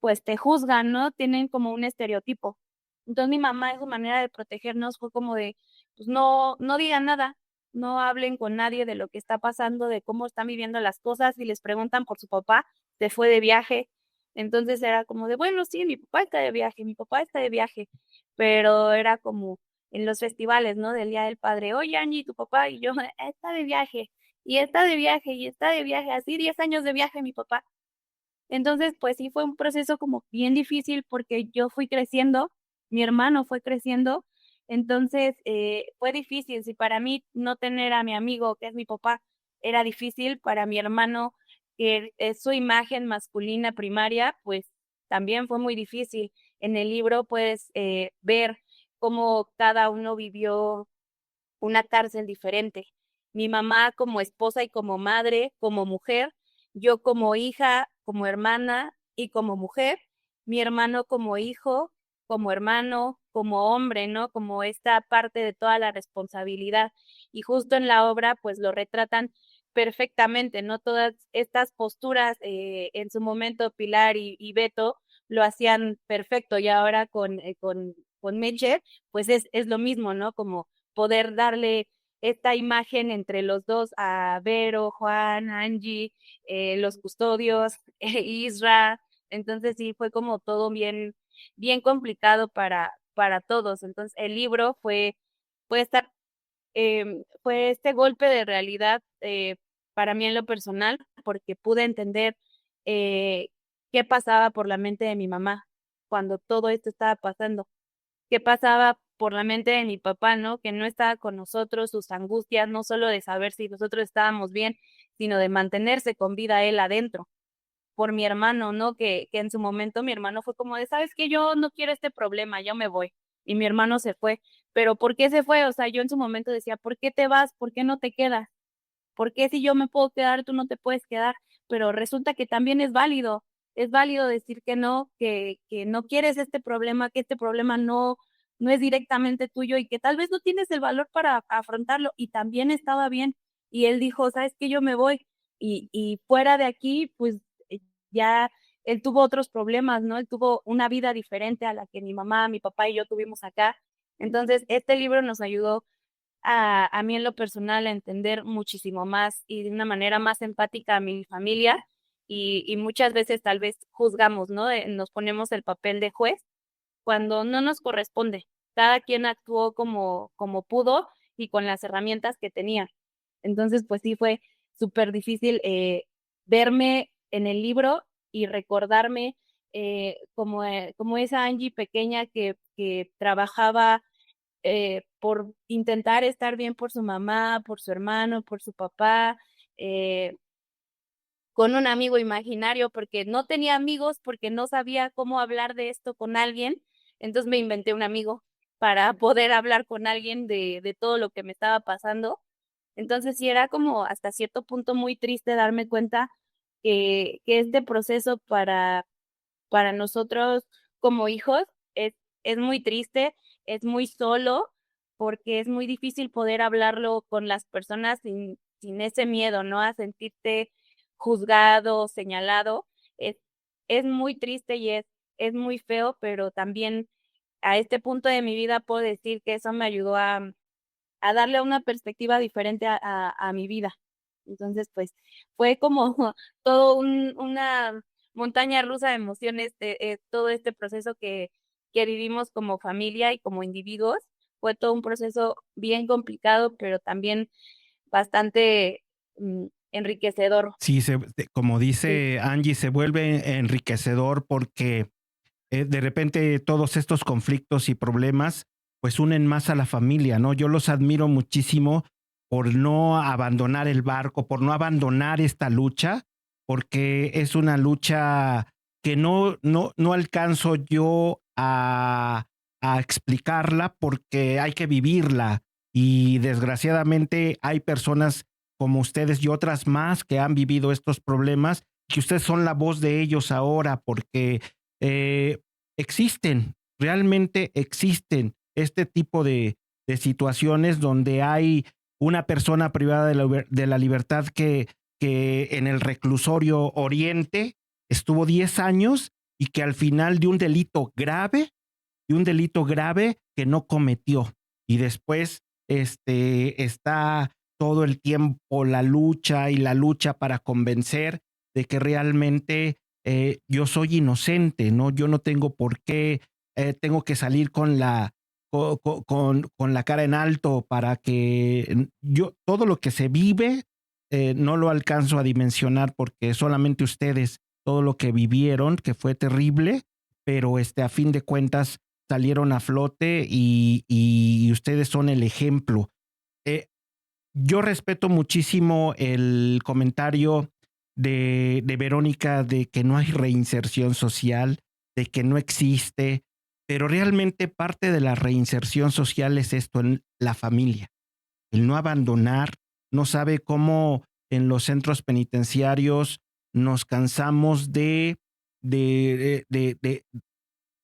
pues te juzgan, ¿no? Tienen como un estereotipo. Entonces mi mamá, en su manera de protegernos fue como de, pues no digan nada, no hablen con nadie de lo que está pasando, de cómo están viviendo las cosas. Si les preguntan por su papá, se fue de viaje. Entonces era como de, bueno, sí, mi papá está de viaje, mi papá está de viaje, pero era como en los festivales, ¿no? Del Día del Padre, oye, Angie, tu papá, y yo, está de viaje, y está de viaje, y está de viaje, así 10 años de viaje mi papá. Entonces, pues sí fue un proceso como bien difícil porque yo fui creciendo, mi hermano fue creciendo, entonces fue difícil. Si para mí no tener a mi amigo, que es mi papá, era difícil, para mi hermano, que es su imagen masculina primaria, pues también fue muy difícil. En el libro puedes ver cómo cada uno vivió una cárcel diferente. Mi mamá como esposa y como madre, como mujer, yo como hija, como hermana y como mujer, mi hermano como hijo, como hermano, como hombre, ¿no? Como esta parte de toda la responsabilidad. Y justo en la obra, pues lo retratan perfectamente, ¿no? Todas estas posturas, en su momento Pilar y Beto lo hacían perfecto, y ahora con Meche, pues es lo mismo, ¿no? Como poder darle esta imagen entre los dos a Vero, Juan, Angie, los custodios, Isra. Entonces sí, fue como todo bien complicado para todos. Entonces el libro fue estar, fue este golpe de realidad para mí en lo personal, porque pude entender eh, qué pasaba por la mente de mi mamá cuando todo esto estaba pasando, qué pasaba por la mente de mi papá, ¿no? Que no estaba con nosotros, sus angustias, no solo de saber si nosotros estábamos bien, sino de mantenerse con vida él adentro. Por mi hermano, ¿no? Que en su momento mi hermano fue como de, ¿sabes qué? Yo no quiero este problema, yo me voy. Y mi hermano se fue. Pero ¿por qué se fue? O sea, yo en su momento decía, ¿por qué te vas? ¿Por qué no te quedas? ¿Por qué si yo me puedo quedar, tú no te puedes quedar? Pero resulta que también es válido decir que no quieres este problema, que este problema no es directamente tuyo y que tal vez no tienes el valor para afrontarlo, y también estaba bien. Y él dijo, ¿sabes qué? Yo me voy. Y fuera de aquí, pues ya él tuvo otros problemas, ¿no? Él tuvo una vida diferente a la que mi mamá, mi papá y yo tuvimos acá. Entonces, este libro nos ayudó a mí en lo personal a entender muchísimo más y de una manera más empática a mi familia, y muchas veces tal vez juzgamos, ¿no? Nos ponemos el papel de juez cuando no nos corresponde. Cada quien actuó como pudo y con las herramientas que tenía. Entonces, pues sí fue súper difícil verme en el libro y recordarme como esa Angie pequeña que trabajaba por intentar estar bien por su mamá, por su hermano, por su papá, eh, con un amigo imaginario, porque no tenía amigos, porque no sabía cómo hablar de esto con alguien. Entonces me inventé un amigo para poder hablar con alguien de todo lo que me estaba pasando. Entonces sí era como hasta cierto punto muy triste darme cuenta que este proceso para nosotros como hijos es, es muy triste, es muy solo, porque es muy difícil poder hablarlo con las personas sin ese miedo, ¿no? A sentirte juzgado, señalado. Es, es muy triste y es muy feo, pero también a este punto de mi vida puedo decir que eso me ayudó a darle una perspectiva diferente a mi vida. Entonces, pues fue como todo una montaña rusa de emociones, todo este proceso que vivimos como familia y como individuos. Fue todo un proceso bien complicado, pero también bastante enriquecedor. Sí, como Sí. dice Angie, se vuelve enriquecedor porque de repente todos estos conflictos y problemas pues unen más a la familia, ¿no? Yo los admiro muchísimo por no abandonar el barco, por no abandonar esta lucha, porque es una lucha que no alcanzo yo a explicarla porque hay que vivirla, y desgraciadamente hay personas como ustedes y otras más que han vivido estos problemas, que ustedes son la voz de ellos ahora, porque eh, existen, realmente existen este tipo de situaciones donde hay una persona privada de la libertad que en el reclusorio Oriente estuvo 10 años y que al final de un delito grave de un delito grave que no cometió. Y después está todo el tiempo la lucha para convencer de que realmente yo soy inocente, ¿no? Yo no tengo por qué, tengo que salir con la cara en alto para que yo, todo lo que se vive, no lo alcanzo a dimensionar porque solamente ustedes, todo lo que vivieron, que fue terrible, pero a fin de cuentas salieron a flote y ustedes son el ejemplo. Eh, yo respeto muchísimo el comentario de Verónica de que no hay reinserción social, de que no existe, pero realmente parte de la reinserción social es esto, en la familia, el no abandonar. No sabe cómo en los centros penitenciarios nos cansamos de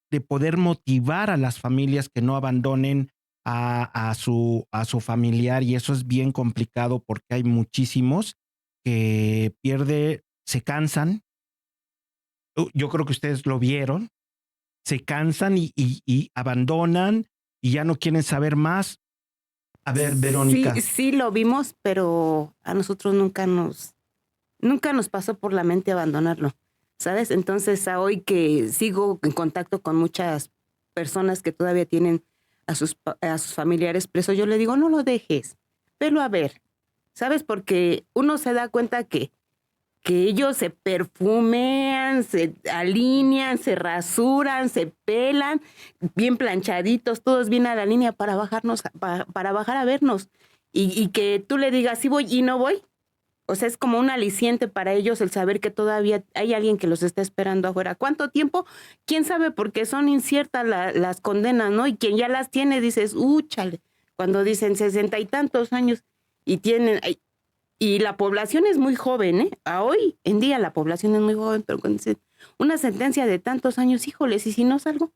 de poder motivar a las familias que no abandonen a su familiar, y eso es bien complicado porque hay muchísimos que se cansan. Yo creo que ustedes lo vieron, se cansan y abandonan y ya no quieren saber más. A ver, Verónica. Sí lo vimos, pero a nosotros nunca nos pasó por la mente abandonarlo, ¿sabes? Entonces, a hoy que sigo en contacto con muchas personas que todavía tienen a sus familiares presos, yo le digo, no lo dejes, velo a ver, ¿sabes? Porque uno se da cuenta que ellos se perfumean, se alinean, se rasuran, se pelan, bien planchaditos, todos bien a la línea para bajarnos, para bajar a vernos. Y que tú le digas, sí voy y no voy. O sea, es como un aliciente para ellos el saber que todavía hay alguien que los está esperando afuera. ¿Cuánto tiempo? ¿Quién sabe? Porque son inciertas las condenas, ¿no? Y quien ya las tiene, dices, chale. Cuando dicen 60 y tantos años y tienen... Y la población es muy joven, ¿eh? A hoy en día la población es muy joven, pero cuando dicen una sentencia de tantos años, híjoles, ¿y si no salgo?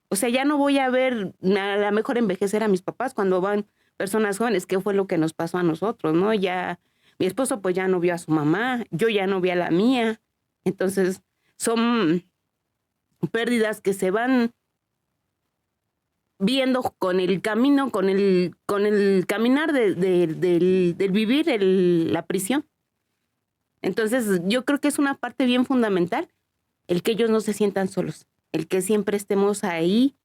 O sea, ya no voy a ver a la mejor envejecer a mis papás cuando van personas jóvenes, que fue lo que nos pasó a nosotros, ¿no? Ya, mi esposo pues ya no vio a su mamá, yo ya no vi a la mía. Entonces, son pérdidas que se van viendo con el camino, con el caminar del vivir la prisión. Entonces, yo creo que es una parte bien fundamental el que ellos no se sientan solos, el que siempre estemos ahí,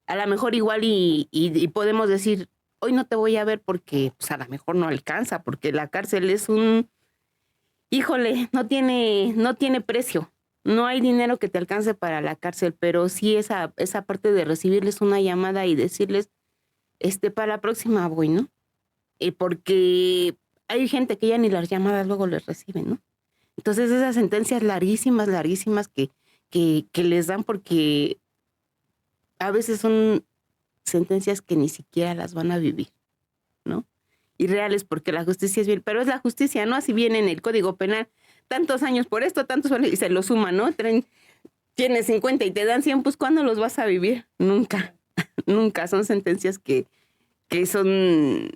a lo mejor igual y podemos decir, hoy no te voy a ver porque pues a lo mejor no alcanza, porque la cárcel es híjole, no tiene precio. No hay dinero que te alcance para la cárcel, pero sí esa parte de recibirles una llamada y decirles, para la próxima voy, ¿no? Porque hay gente que ya ni las llamadas luego les reciben, ¿no? Entonces esas sentencias larguísimas que les dan, porque a veces son sentencias que ni siquiera las van a vivir, ¿no? Irreales, porque la justicia es bien, pero es la justicia, ¿no? Así viene en el Código Penal, tantos años por esto, tantos años, y se lo suman, ¿no? Tienes 50 y te dan 100, pues ¿cuándo los vas a vivir? Nunca, nunca. Son sentencias que son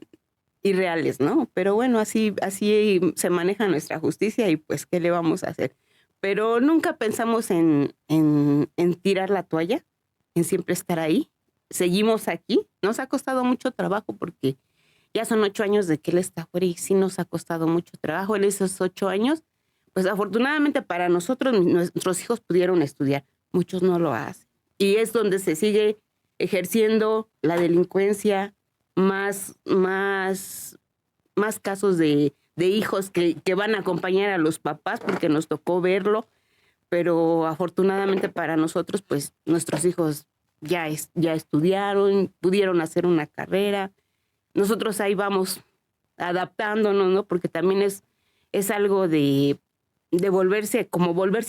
irreales, ¿no? Pero bueno, así se maneja nuestra justicia y pues, ¿qué le vamos a hacer? Pero nunca pensamos en tirar la toalla, en siempre estar ahí. Seguimos aquí. Nos ha costado mucho trabajo porque ya son 8 años de que él está fuera y sí nos ha costado mucho trabajo. En esos 8 años, pues afortunadamente para nosotros, nuestros hijos pudieron estudiar. Muchos no lo hacen. Y es donde se sigue ejerciendo la delincuencia, más casos de hijos que van a acompañar a los papás porque nos tocó verlo. Pero afortunadamente para nosotros, pues nuestros hijos ya estudiaron, pudieron hacer una carrera. Nosotros ahí vamos adaptándonos, ¿no? Porque también es algo de volverse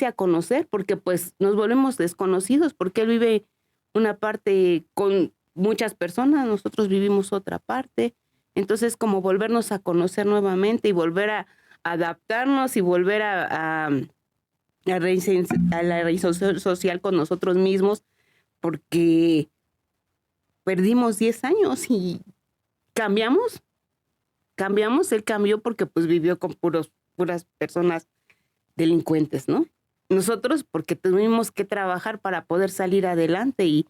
a conocer, porque pues nos volvemos desconocidos, porque él vive una parte con muchas personas, nosotros vivimos otra parte. Entonces, como volvernos a conocer nuevamente y volver a adaptarnos y volver a la reinserción social con nosotros mismos, porque perdimos 10 años y cambiamos, él cambió porque pues vivió con puras personas delincuentes, ¿no? nosotros porque tuvimos que trabajar para poder salir adelante y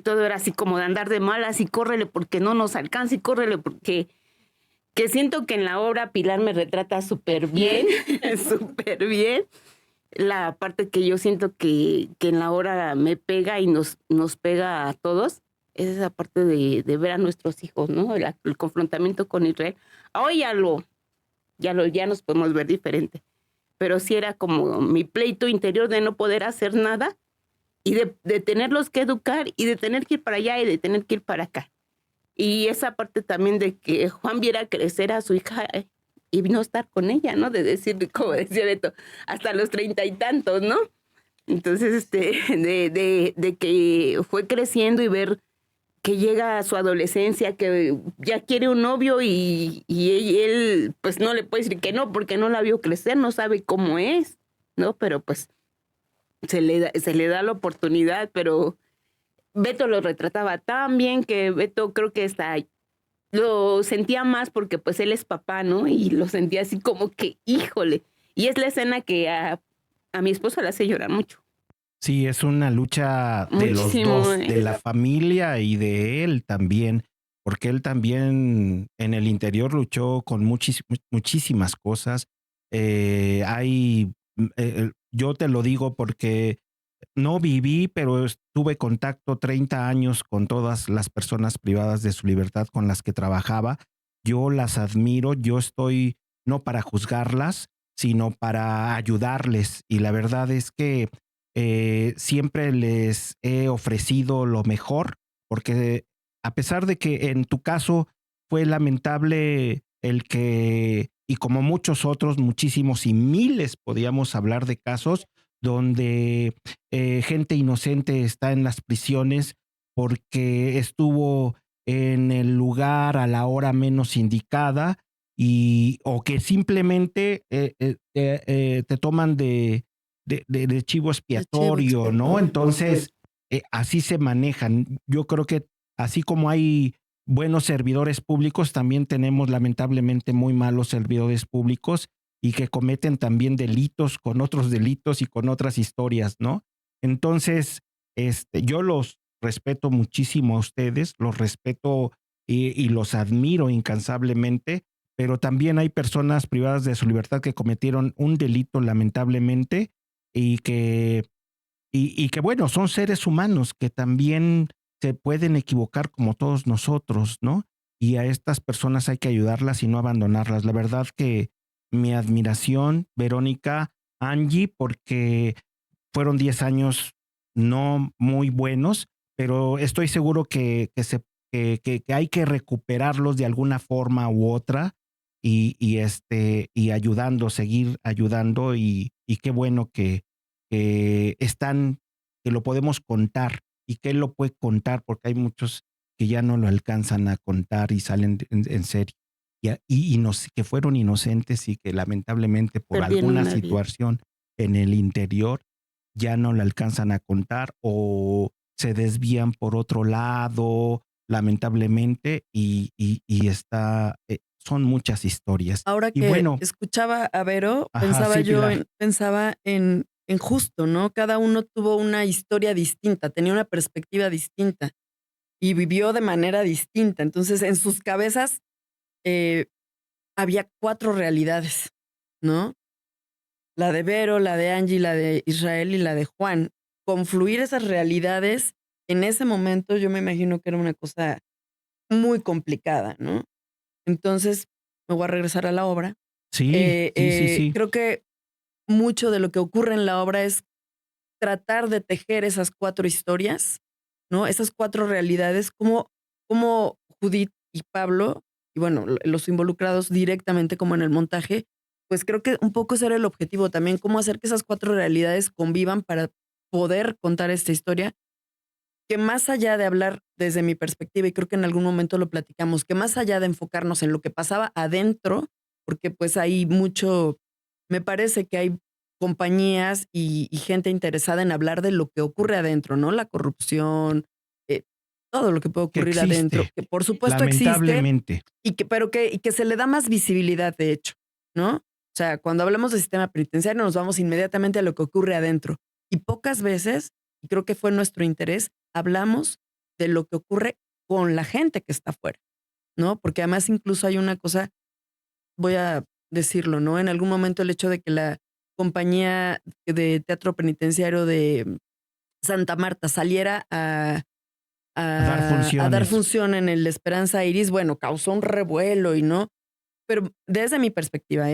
todo era así como de andar de malas y córrele porque no nos alcanza y córrele porque que siento que en la obra Pilar me retrata súper bien, súper bien. La parte que yo siento que en la obra me pega y nos pega a todos es esa parte de ver a nuestros hijos, ¿no? El confrontamiento con Israel. Hoy ya nos podemos ver diferente. Pero sí era como mi pleito interior de no poder hacer nada y de tenerlos que educar y de tener que ir para allá y de tener que ir para acá. Y esa parte también de que Juan viera crecer a su hija y no estar con ella, ¿no? De decir, como decía Beto, hasta los 30 y tantos, ¿no? Entonces, de que fue creciendo y ver que llega a su adolescencia, que ya quiere un novio y él pues no le puede decir que no, porque no la vio crecer, no sabe cómo es, ¿no? Pero pues se le da la oportunidad, pero Beto lo retrataba tan bien que Beto creo que hasta lo sentía más porque pues él es papá, ¿no? Y lo sentía así como que, híjole. Y es la escena que a mi esposa le hace llorar mucho. Sí, es una lucha de los Muchísimo. dos, de la familia y de él también, porque él también en el interior luchó con muchísimas cosas. Yo te lo digo porque no viví, pero tuve contacto 30 años con todas las personas privadas de su libertad con las que trabajaba. Yo las admiro, yo estoy no para juzgarlas, sino para ayudarles. Y la verdad es que siempre les he ofrecido lo mejor, porque a pesar de que en tu caso fue lamentable el que, y como muchos otros, muchísimos y miles, podíamos hablar de casos donde gente inocente está en las prisiones porque estuvo en el lugar a la hora menos indicada o que simplemente te toman de chivo expiatorio, ¿no? Entonces, así se manejan. Yo creo que así como hay buenos servidores públicos, también tenemos lamentablemente muy malos servidores públicos y que cometen también delitos con otros delitos y con otras historias, ¿no? Entonces, yo los respeto muchísimo a ustedes, los respeto y los admiro incansablemente, pero también hay personas privadas de su libertad que cometieron un delito lamentablemente y que bueno, son seres humanos que también se pueden equivocar como todos nosotros, ¿no? Y a estas personas hay que ayudarlas y no abandonarlas. La verdad que mi admiración, Verónica, Angie, porque fueron 10 años no muy buenos, pero estoy seguro que hay que recuperarlos de alguna forma u otra y ayudando, seguir ayudando y qué bueno que lo podemos contar y que él lo puede contar porque hay muchos que ya no lo alcanzan a contar y salen en serie que fueron inocentes y que lamentablemente por Perdieron alguna la vida. situación en el interior ya no la alcanzan a contar o se desvían por otro lado, lamentablemente, son muchas historias. Ahora Y que bueno, escuchaba a Vero, ajá, sí, Pilar. pensaba en justo, ¿no? Cada uno tuvo una historia distinta, tenía una perspectiva distinta y vivió de manera distinta. Entonces, en sus cabezas eh, había 4 realidades, ¿no? La de Vero, la de Angie, la de Israel y la de Juan. Confluir esas realidades en ese momento, yo me imagino que era una cosa muy complicada, ¿no? Entonces, me voy a regresar a la obra. Sí, sí, sí, sí. Creo que mucho de lo que ocurre en la obra es tratar de tejer esas 4 historias, ¿no? Esas 4 realidades, como Judith y Pablo, y bueno, los involucrados directamente como en el montaje, pues creo que un poco ese era el objetivo también, cómo hacer que esas 4 realidades convivan para poder contar esta historia, que más allá de hablar desde mi perspectiva, y creo que en algún momento lo platicamos, que más allá de enfocarnos en lo que pasaba adentro, porque pues hay mucho, me parece que hay compañías y gente interesada en hablar de lo que ocurre adentro, ¿no? La corrupción, eh, todo lo que puede Que ocurrir adentro, existe, que por supuesto existe lamentablemente. y que se le da más visibilidad, de hecho, ¿no? O sea, cuando hablamos de sistema penitenciario nos vamos inmediatamente a lo que ocurre adentro. Y pocas veces, y creo que fue nuestro interés, hablamos de lo que ocurre con la gente que está afuera, ¿no? Porque además incluso hay una cosa, voy a decirlo, ¿no? En algún momento el hecho de que la compañía de teatro penitenciario de Santa Marta saliera A dar a dar funciones. función en el Esperanza Iris, bueno, causó un revuelo y no, pero desde mi perspectiva,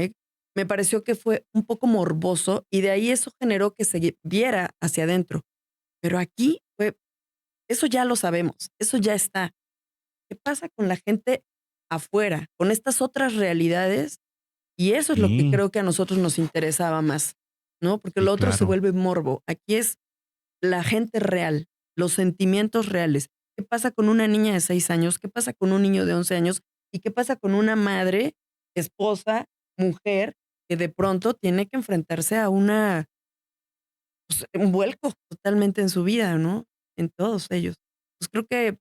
me pareció que fue un poco morboso y de ahí eso generó que se viera hacia adentro. Pero aquí fue, eso ya lo sabemos, eso ya está. ¿Qué pasa con la gente afuera, con estas otras realidades? Y eso es lo que Sí, creo que a nosotros nos interesaba más, ¿no? Porque sí, lo otro se claro. vuelve morbo. Aquí es la gente real, los sentimientos reales. ¿Qué pasa con una niña de 6 años? ¿Qué pasa con un niño de 11 años? ¿Y qué pasa con una madre, esposa, mujer, que de pronto tiene que enfrentarse a pues, un vuelco totalmente en su vida, ¿no? En todos ellos. Pues creo que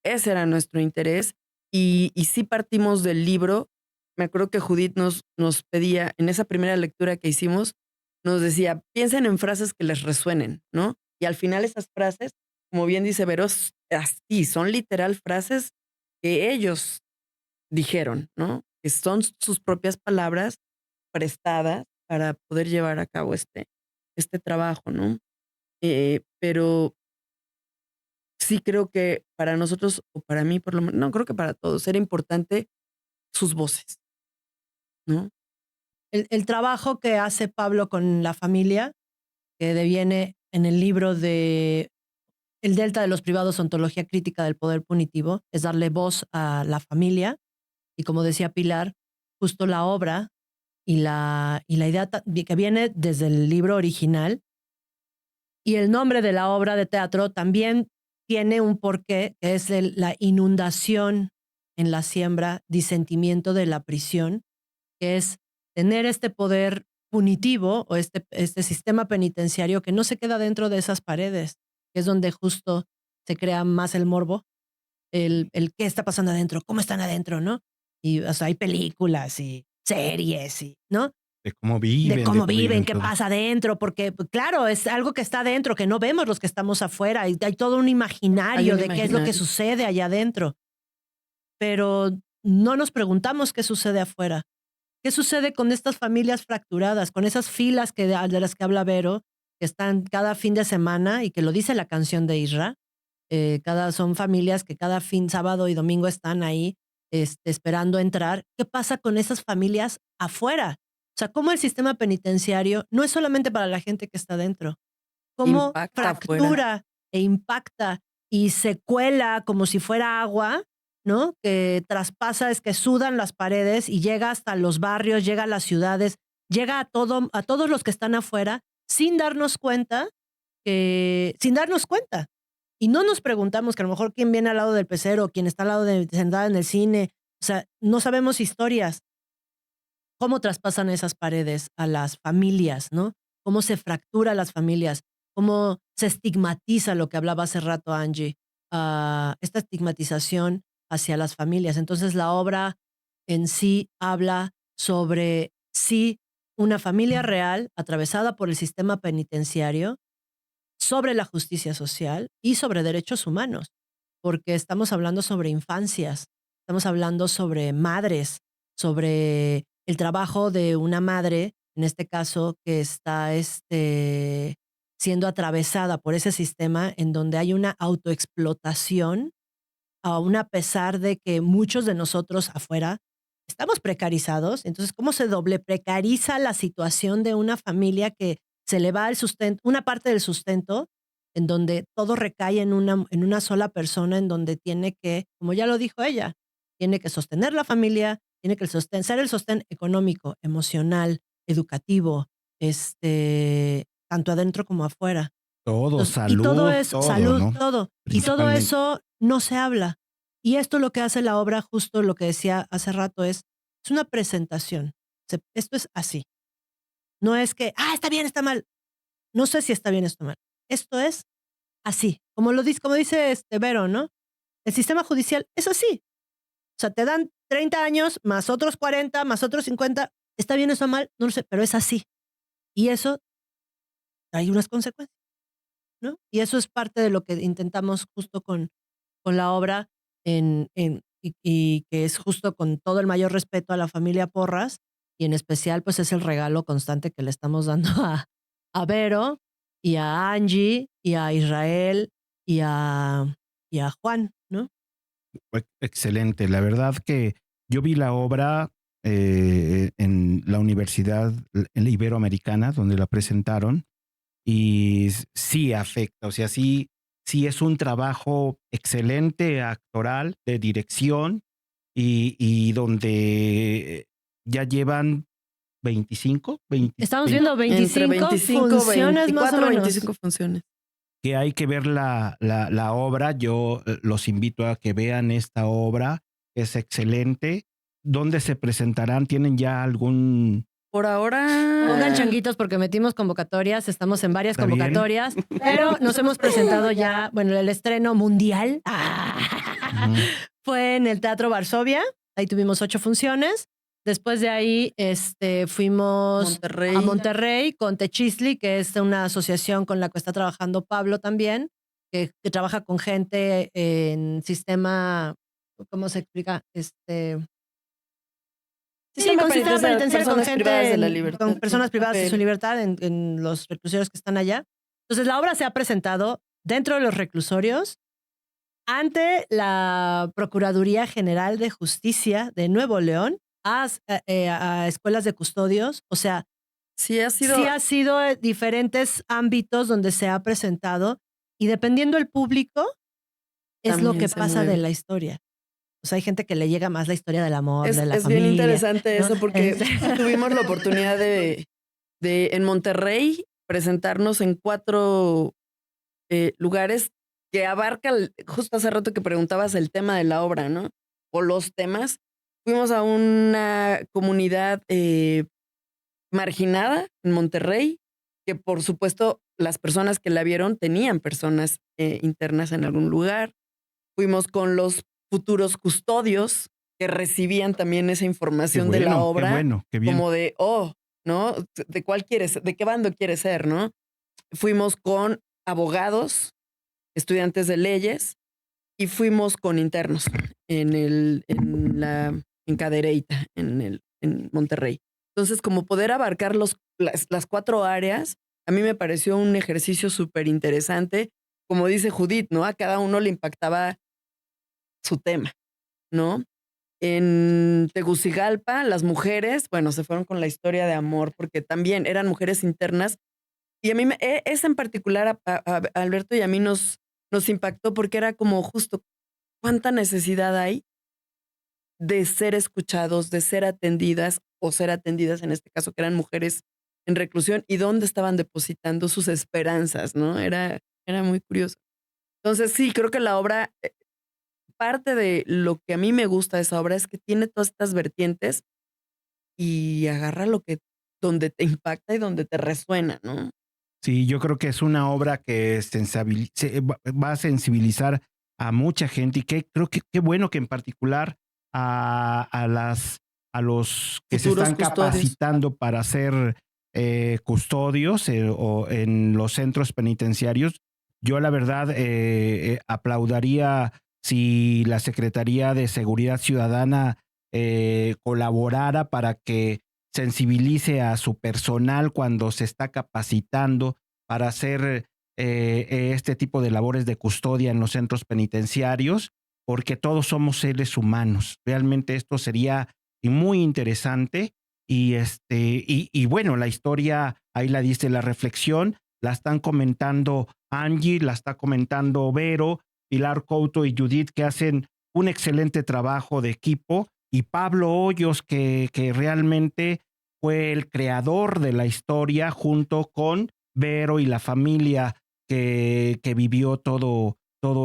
ese era nuestro interés y sí partimos del libro. Me acuerdo que Judith nos pedía, en esa primera lectura que hicimos, nos decía, piensen en frases que les resuenen, ¿no? Y al final esas frases, como bien dice Veros, así, son literal frases que ellos dijeron, ¿no? Que son sus propias palabras prestadas para poder llevar a cabo este trabajo, ¿no? Pero sí creo que para nosotros, o para mí por lo menos, no, creo que para todos, era importante sus voces, ¿no? El trabajo que hace Pablo con la familia, que deviene en el libro de El Delta de los Privados, Ontología Crítica del Poder Punitivo, es darle voz a la familia. Y como decía Pilar, justo la obra y la idea que viene desde el libro original y el nombre de la obra de teatro también tiene un porqué, que es la inundación en la siembra, disentimiento de la prisión, que es tener este poder punitivo o este sistema penitenciario que no se queda dentro de esas paredes, que es donde justo se crea más el morbo, el qué está pasando adentro, cómo están adentro, ¿no? Y o sea, hay películas y series, y, ¿no? De De cómo cómo viven, viven qué todo. pasa adentro, porque pues, claro, es algo que está adentro, que no vemos los que estamos afuera, y hay todo un Hay imaginario un de qué es lo que imaginario. sucede allá adentro, pero no nos preguntamos qué sucede afuera. ¿Qué sucede con estas familias fracturadas, con esas filas de las que habla Vero, que están cada fin de semana y que lo dice la canción de Isra? Son familias que cada fin, sábado y domingo están ahí esperando entrar. ¿Qué pasa con esas familias afuera? O sea, cómo el sistema penitenciario no es solamente para la gente que está dentro, cómo Impacta afuera. fractura e impacta y se cuela como si fuera agua, ¿no? Que traspasa, es que sudan las paredes y llega hasta los barrios, llega a las ciudades, llega a todos los que están afuera sin darnos cuenta, sin darnos cuenta. Y no nos preguntamos que a lo mejor quién viene al lado del pecero, quién está al lado sentada en el cine. O sea, no sabemos historias, cómo traspasan esas paredes a las familias, ¿no? Cómo se fractura las familias, cómo se estigmatiza lo que hablaba hace rato Angie, esta estigmatización hacia las familias. Entonces la obra en sí habla sobre, sí, una familia real atravesada por el sistema penitenciario, sobre la justicia social y sobre derechos humanos, porque estamos hablando sobre infancias, estamos hablando sobre madres, sobre el trabajo de una madre, en este caso, que está siendo atravesada por ese sistema en donde hay una autoexplotación, aún a pesar de que muchos de nosotros afuera estamos precarizados. Entonces, ¿cómo se doble precariza la situación de una familia que se le va el sustento, una parte del sustento, en donde todo recae en una sola persona, en donde tiene que, como ya lo dijo ella, tiene que sostener la familia, tiene que ser el sostén económico, emocional, educativo, tanto adentro como afuera. Todo, Entonces, y todo salud, es todo, salud, ¿no? todo. Y todo Principalmente. eso no se habla. Y esto lo que hace la obra, justo lo que decía hace rato, es una presentación. Esto es así. No es que, está bien, está mal. No sé si está bien o está mal. Esto es así. Como dice Vero, ¿no? El sistema judicial es así. O sea, te dan 30 años, más otros 40, más otros 50. ¿Está bien o está mal? No lo sé, pero es así. Y eso hay unas consecuencias, ¿no? Y eso es parte de lo que intentamos justo con la obra y que es justo con todo el mayor respeto a la familia Porras y en especial pues es el regalo constante que le estamos dando a Vero y a Angie y a Israel y a Juan, ¿no? Excelente. La verdad que yo vi la obra en la Universidad en la Iberoamericana, donde la presentaron, y sí afecta, o sea, sí es un trabajo excelente actoral, de dirección, y donde ya llevan 25, 20, Estamos 20, viendo Entre 25 25, funciones más o 24, menos. 25 funciones. que hay que ver la obra. Yo los invito a que vean esta obra, es excelente. ¿Dónde se presentarán? ¿Tienen ya algún? Por Pongan ahora, changuitos porque metimos convocatorias, estamos en varias ¿Está bien? convocatorias, pero nos hemos presentado ya, bueno, el estreno mundial Ujú. fue en el Teatro Varsovia, ahí tuvimos 8 funciones. Después de ahí fuimos Monterrey. a Monterrey con Techisli, que es una asociación con la que está trabajando Pablo también, que trabaja con gente en sistema, ¿cómo se explica? Sí, con sistema penitenciario, con personas privadas de la gente, libertad. con personas privadas de su APL. libertad en los reclusorios que están allá. Entonces, la obra se ha presentado dentro de los reclusorios ante la Procuraduría General de Justicia de Nuevo León a escuelas de custodios. O sea, Sí ha sido, sí ha sido diferentes ámbitos donde se ha presentado y dependiendo del público es lo También que se pasa de mueve. la historia. O sea, hay gente que le llega más la historia del amor, de la es bien familia. interesante ¿no? eso porque tuvimos la oportunidad de en Monterrey presentarnos en 4 lugares que abarca, justo hace rato que preguntabas el tema de la obra, ¿no? O los temas. Fuimos a una comunidad marginada en Monterrey, que por supuesto las personas que la vieron tenían personas internas en algún lugar. Fuimos con los futuros custodios que recibían también esa Qué información de la bueno, qué obra, bueno, qué bien. como de, ¿no? ¿De qué bando quieres ser, no? Fuimos con abogados, estudiantes de leyes, y fuimos con internos en Cadereyta, en Monterrey. Entonces, como poder abarcar las 4 áreas, a mí me pareció un ejercicio súper interesante. Como dice Judith, ¿no? A cada uno le impactaba su tema, ¿no? En Tegucigalpa, las mujeres, bueno, se fueron con la historia de amor, porque también eran mujeres internas. Y a mí, esa en particular, a Alberto y a mí nos impactó porque era como justo cuánta necesidad hay de ser escuchados, de ser atendidas o ser atendidas, en este caso, que eran mujeres en reclusión, y dónde estaban depositando sus esperanzas, ¿no? Era muy curioso. Entonces, sí, creo que la obra, parte de lo que a mí me gusta de esa obra es que tiene todas estas vertientes y agarra donde te impacta y donde te resuena, ¿no? Sí, yo creo que es una obra que va a sensibilizar a mucha gente y que creo que qué bueno que en particular a los que se Futuros están custodios. capacitando para ser custodios o en los centros penitenciarios. Yo la verdad aplaudiría si la Secretaría de Seguridad Ciudadana colaborara para que sensibilice a su personal cuando se está capacitando para hacer este tipo de labores de custodia en los centros penitenciarios, porque todos somos seres humanos. Realmente esto sería muy interesante y bueno, la historia ahí la dice la reflexión, la están comentando Angie, la está comentando Vero, Pilar Couto y Judith, que hacen un excelente trabajo de equipo, y Pablo Hoyos, que realmente fue el creador de la historia junto con Vero y la familia que vivió todo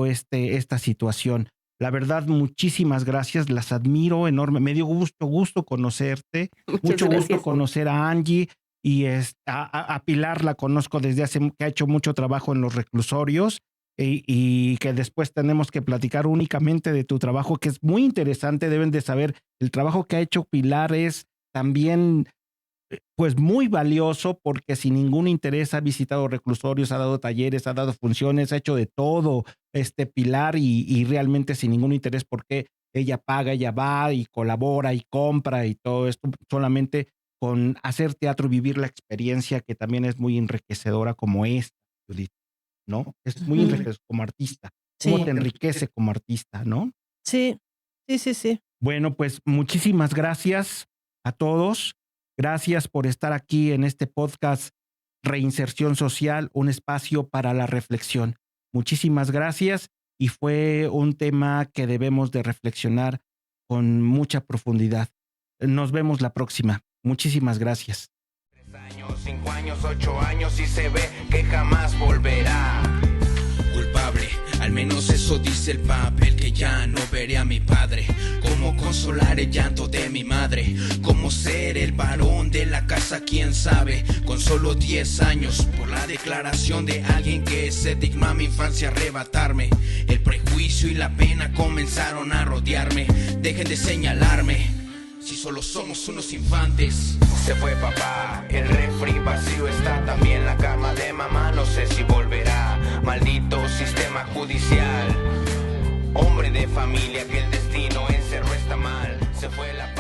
esta situación. La verdad, muchísimas gracias, las admiro enorme. Me dio gusto conocerte, Muchas mucho gusto gracias. conocer a Angie y a Pilar la conozco desde que ha hecho mucho trabajo en los reclusorios y que después tenemos que platicar únicamente de tu trabajo, que es muy interesante. Deben de saber, el trabajo que ha hecho Pilar es también pues muy valioso, porque sin ningún interés ha visitado reclusorios, ha dado talleres, ha dado funciones, ha hecho de todo, Pilar, y realmente sin ningún interés, porque ella paga, ella va y colabora y compra y todo esto, solamente con hacer teatro, vivir la experiencia, que también es muy enriquecedora como esta, Judith, ¿no? Es muy Ujú. enriquecedor como artista. Cómo Sí, te enriquece como artista, ¿no? sí, sí, sí, sí. Bueno, pues muchísimas gracias a todos. Gracias por estar aquí en este podcast Reinserción Social, un espacio para la reflexión. Muchísimas gracias, y fue un tema que debemos de reflexionar con mucha profundidad. Nos vemos la próxima. Muchísimas gracias. 3 años, 5 años, 8 años y se ve que jamás volverá. Culpable, al menos eso dice el papel, que ya no veré a mi padre. Cómo consolar el llanto de mi madre, cómo ser el varón de la casa, quién sabe. Con solo 10 años, por la declaración de alguien que se dignó a mi infancia arrebatarme. El prejuicio y la pena comenzaron a rodearme. Dejen de señalarme, si solo somos unos infantes. Se fue papá, el refri vacío está, también la cama de mamá, no sé si volverá. Maldito sistema judicial, hombre de familia que el destino encerró está mal. Se fue la